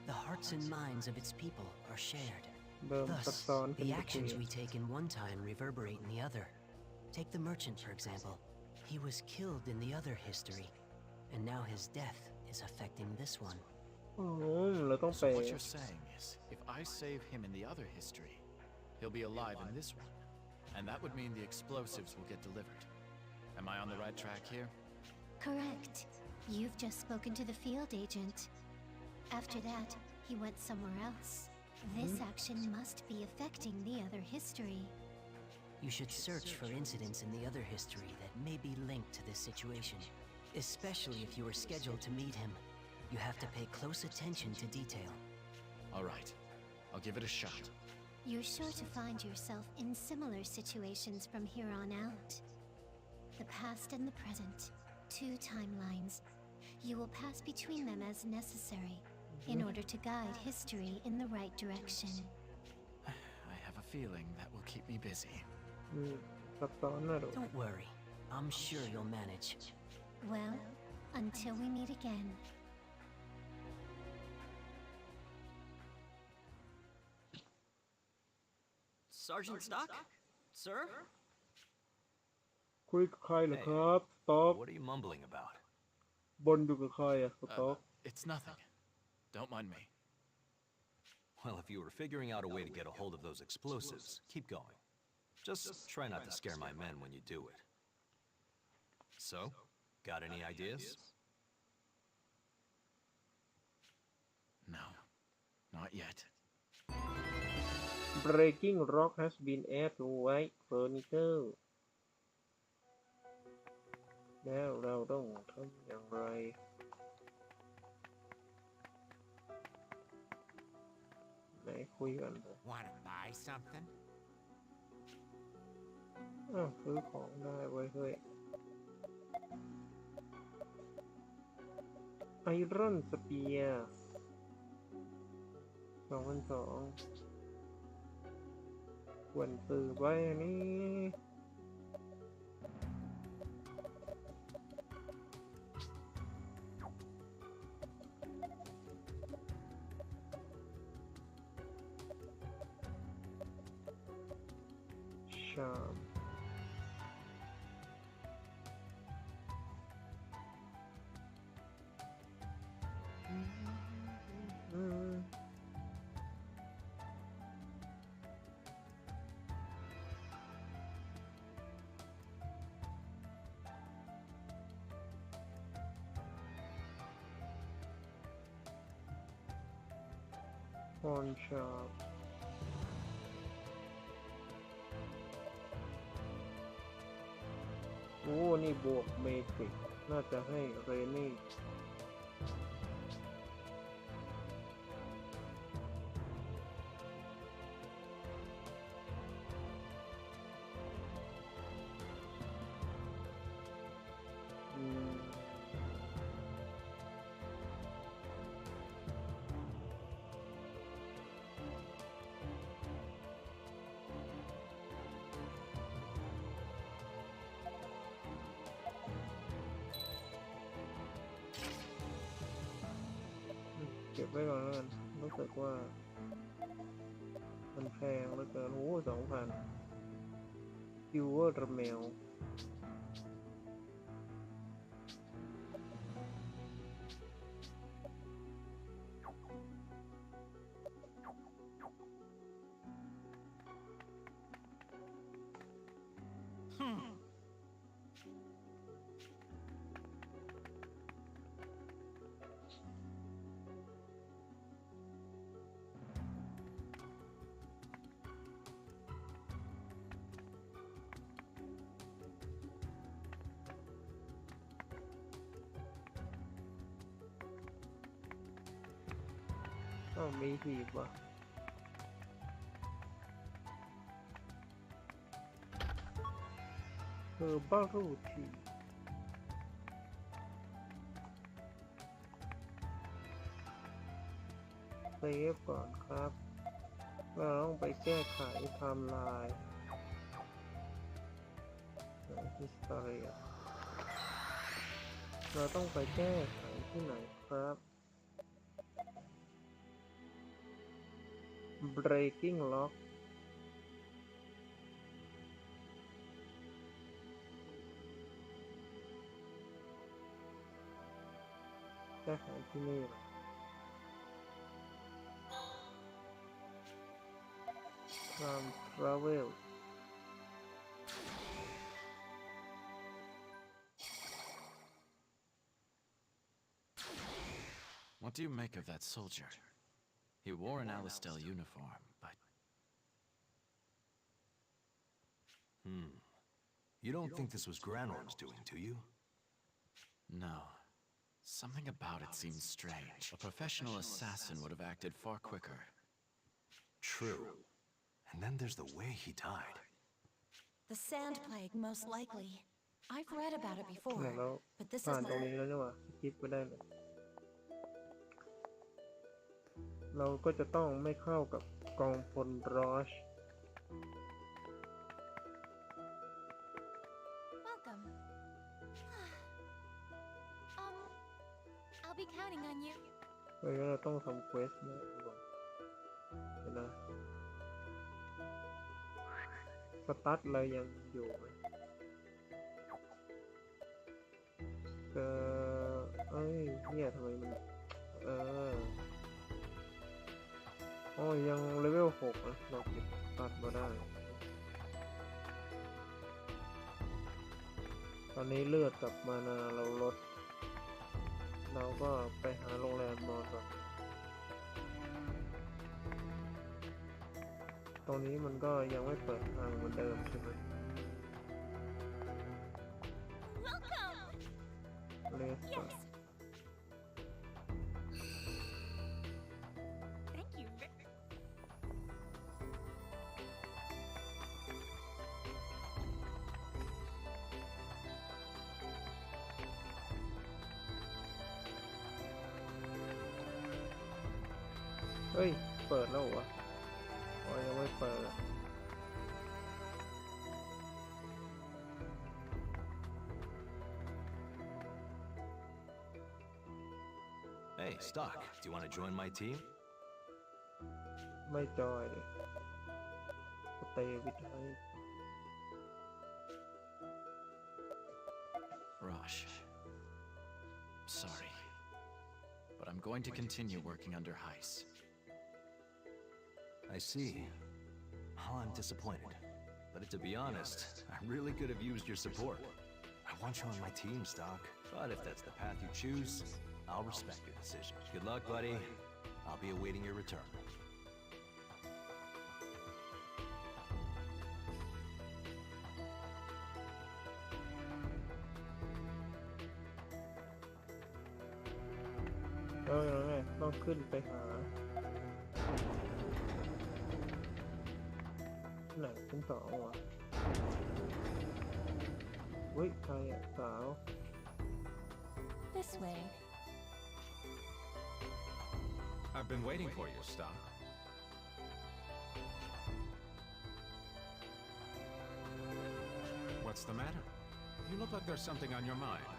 The hearts and minds of its people are shared. เริ่มซับ Thus, ซ้อนขึ้น the ทุกที actions we take in one time reverberate in the other. Take the merchant, for example. He was killed in the other history, and now his death is affecting this one. เราต้องไป So what you're saying is, if I save him in the other history, he'll be alive in this one. And that would mean the explosives will get delivered. Am I on the right track here? Correct. You've just spoken to the field agent. After that, he went somewhere else. This action must be affecting the other history. You should search for incidents in the other history that may be linked to this situation. Especially if you were scheduled to meet him. You have to pay close attention to detail. All right. I'll give it a shot. You're sure to find yourself in similar situations from here on out. The past and the present, two timelines. You will pass between them as necessary in order to guide history in the right direction. I have a feeling that will keep me busy. ซับซ้อนนะดู Don't worry. I'm sure you'll manage. Well, until we meet again. Sergeant Stock? Sir? คุยกับใครเหรอครับสต็อก What are you mumbling about? บนอยู่กับใครอะสต็อก It's nothing. Don't mind me. Well, if you were figuring out a way to get a hold of those explosives, keep going. Just try not to scare my men when you do it. So, got any ideas? No. Not yet. breaking rock has been added to white furniture แล้วเราต้องทำอย่างไรไหนคุยกันเลย Wanna buy something? ซื้อของได้เว้ยเฮ้ยไอรอนสเปียร์2,200ควรซื้อไว้นี่ชามพรชาบโอ้นี่บวกเมทริกน่าจะให้เรนี่เก็บไว้ก่อนแล้วกันรู้สึกว่ามันแพงเหลือเกินโอ้ 2,000 คิวเวอร์ระเมลมีหีบว่ะบ้ารูทีเซฟก่อนครับเราต้องไปแก้ไขไทม์ไลน์ Historia เราต้องไปแก้ไขที่ไหนครับ breaking lock แก้ไขที่นี่time travel What do you make of that soldier? He wore an Alistel uniform, but... You don't think this was Granorm's doing, do you? No. Something about it seems strange. A professional assassin would have acted far quicker. True. And then there's the way he died. The sand plague, most likely. I've read about it before, but this is ผ่านตรงนี้แล้วนี่หว่าคิดไปได้เลยเราก็จะต้องไม่เข้ากับกองพลรอช Welcome. I'll be counting on you. เฮ้ยเราต้องทำเควสนะเดี๋ยวนะสตาร์ทเรายังอยู่ไหมเอ้ยเนี่ยทำไมมันยังเลเวล 6นะเราเก็บตัดมาได้ตอนนี้เลือดกับมานาเราลดเราก็ไปหาโรงแรมนอนก่อน ตรงนี้มันก็ยังไม่เปิดทางเหมือนเดิมใช่ไหมเลส เฮ้ยเปิดแล้ววะอ๋อยังไม่เปิด Hey, Stock, do you want to join my team? ไม่จอยสเตย์วิดไฮ Rosh. Sorry. But I'm going to continue working under Heiss. I see. Oh, I'm disappointed. But to be honest, I really could have used your support. I want you on my team, Stock. But if that's the path you choose, I'll respect your decision. Good luck, buddy. I'll be awaiting your return.ต้องขึ้นไปหาไหนชั้นสองวะเฮ้ยใครอ่ะสาว This way. I've been waiting for you, Stock. What's the matter? You look like there's something on your mind.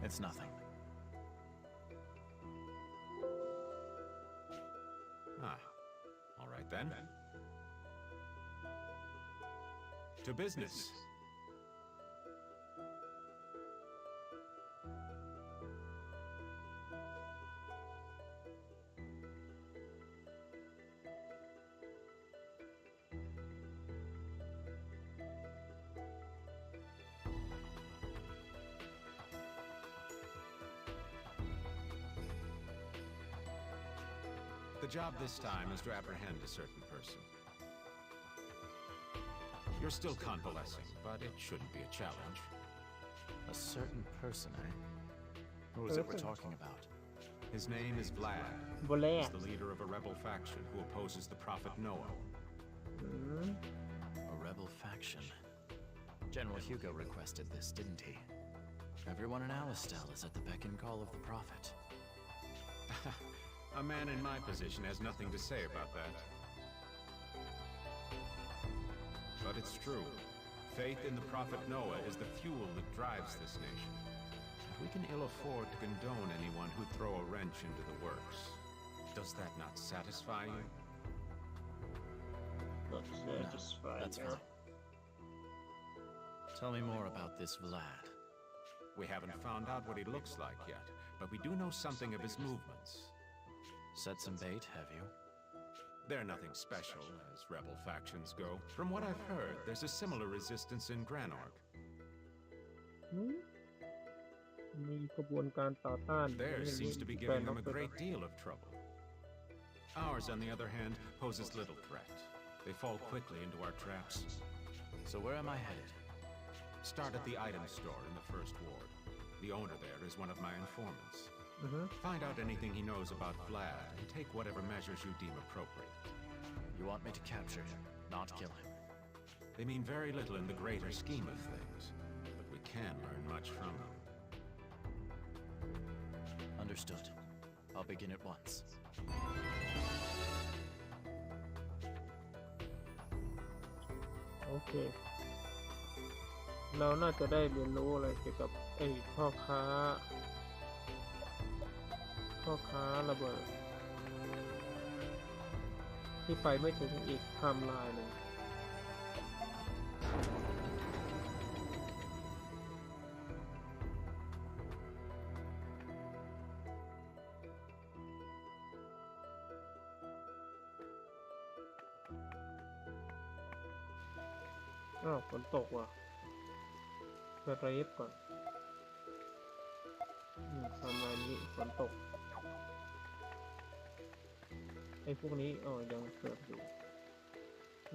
It's nothing. Ah, all right then. To business. The job this time is to apprehend a certain person. You're still convalescing, but it shouldn't be a challenge. A certain person, eh? Who is it we're talking about? His name is Vlad. Vlad. He's the leader of a rebel faction who opposes the Prophet Noah. A rebel faction. General Hugo requested this, didn't he? Everyone in Alistel is at the beck and call of the Prophet. A man in my position has nothing to say about that. But it's true. Faith in the Prophet Noah is the fuel that drives this nation. And we can ill afford to condone anyone who'd throw a wrench into the works. Does that not satisfy you? That's fine. Tell me more about this Vlad. We haven't found out what he looks like yet, but we do know something of his movements. Set some bait, have you? They're nothing special, as rebel factions go. From what I've heard, there's a similar resistance in Granorg. มีขบวนการต่อต้าน Theirs seems to be giving them a great deal of trouble. Ours, on the other hand, poses little threat. They fall quickly into our traps. So where am I headed? Start at the item store in the first ward. The owner there is one of my informants. Find out anything he knows about Vlad and take whatever measures you deem appropriate. You want me to capture him, not kill him? They mean very little in the greater scheme of things, but we can learn much from them. Understood. I'll begin at once. โอเคเราน่าจะได้เรียนรู้อะไรเกี่ยวกับไอ้พ่อค้าระเบิดที่ไปไม่ถึงอีกไทม์ไลน์หนึ่งฝนตกว่ะไปเรฟก่อนไฟ ประมาณนี้ฝนตกไอ้พวกนี้ยังเกิดอยู่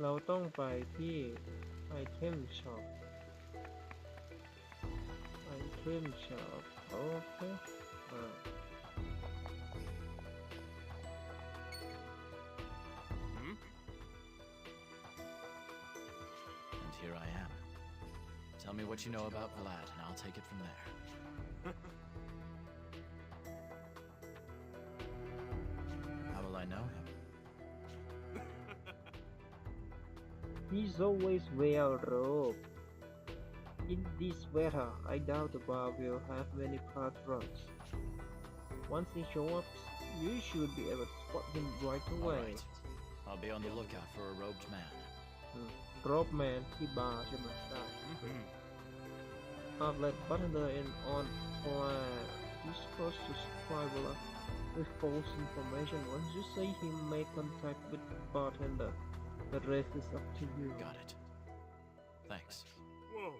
เราต้องไปที่ไอเทมช็อปโอเคAnd here I am. Tell me what you know about Vlad, and I'll take it from there. How will I know him? He's always well robed. In this weather, I doubt the bar will have many patrons. Once he shows up, you should be able to spot him right away. All right. I'll be on the lookout for a robed man. Robed man ที่บาร์ใช่ไหมได้ I've let bartender in on plan. He's supposed to supply Villa with false information. Once you see him make contact with the bartender, the rest is up to you. Got it. Thanks. Whoa.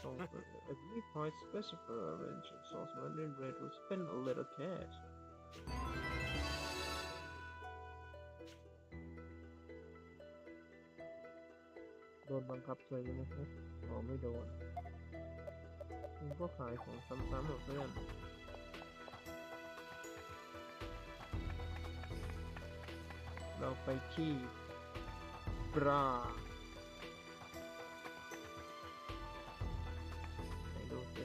Don't if we find specific arrangements, Osman in Red will spend a little cash. โดนบังคับเลยไหมครับไม่โดนคุณก็ขายของซ้ำๆหมดเพื่อนเราไปที่บราไหนดูสิ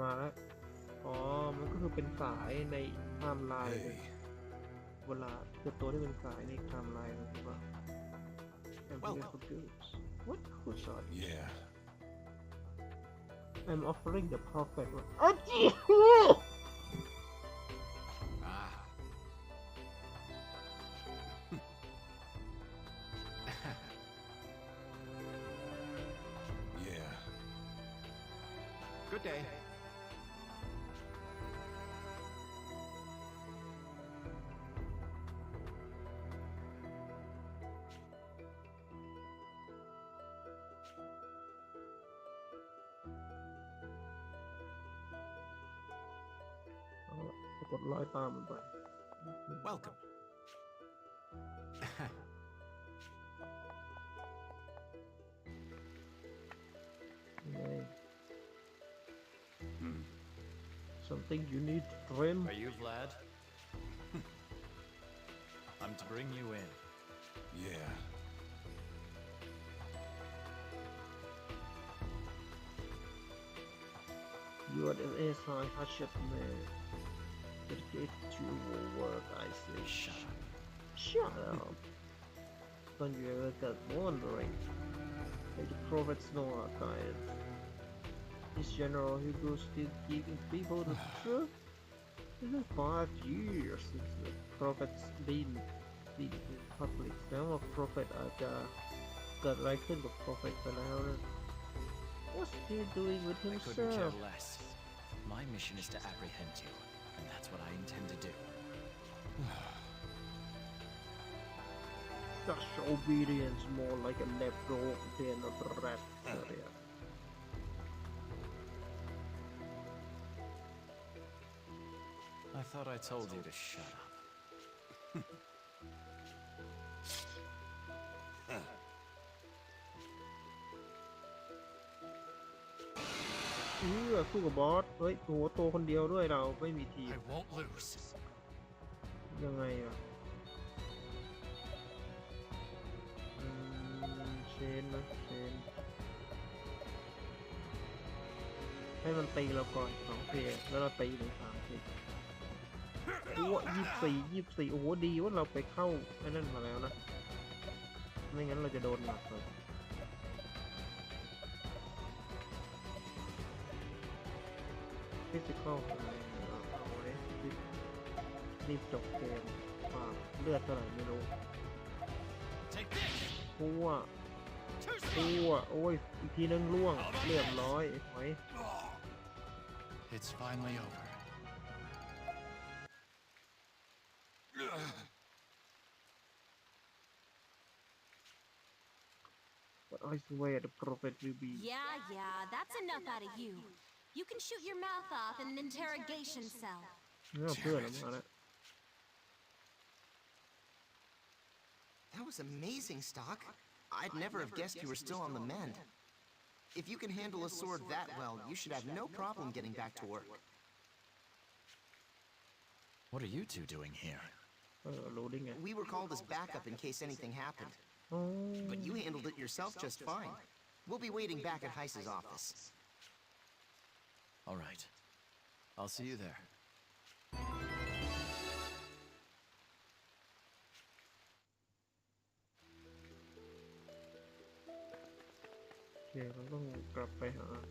มาแล้วมันก็คือเป็นสายในไทม์ไลน์เลยเวลาคือตัวที่เป็นสายในไทม์ไลน์นะครับว่า What goods are these? Yeah. I'm offering the prophet. Yeah. Good day. Welcome. Something you need to trim. Are you Vlad? I'm to bring you in. Yeah. You are an SI Hatchet man. Dedicated to your work, I say. Shut up. Don't you ever get wondering? Like the prophets know our guidance. This General Hugo still giving people the truth? It's been 5 years since the prophet's been in public. Now a prophet got right in the prophet now. What's he doing with I couldn't care himself? less. My mission is to apprehend you, and that's what I intend to do. Such obedience, more like a left dog than a rat. I thought I told you to shut up.สู้กับบอสเฮ้ยโหตัวคนเดียวด้วยเราไม่มีทีม I won't lose. ยังไงอ่ะเชนนะเชนให้มันตีเราก่อน2เพลงแล้วเราตีหนึ่ง3เพลงโอ้24โอ้โหดีว่าเราไปเข้าไอ้นั่นมาแล้วนะไม่งั้นเราจะโดนหนักเลยPhysical เอาไว้รีบจบเกมเลือดเท่าไหร่ไม่รู้พัวโอ้ยอีกทีนึงล่วงเรียบร้อยไว้ It's finally over. But I swear the prophet will be. Yeah, that's enough out of you. You can shoot your mouth off in an interrogation cell. เนี่ยเพื่อนมาแล้ว That was amazing, Stock. I'd never have guessed you were still on the mend. If you can handle a sword that well, you should have no problem getting back to work. What are you two doing here? We were called as backup in case anything happened. But you handled it yourself just fine. We'll be waiting back at Heiss's office. All right. I'll see you there. โอเคเราต้องกลับไปหาโฮ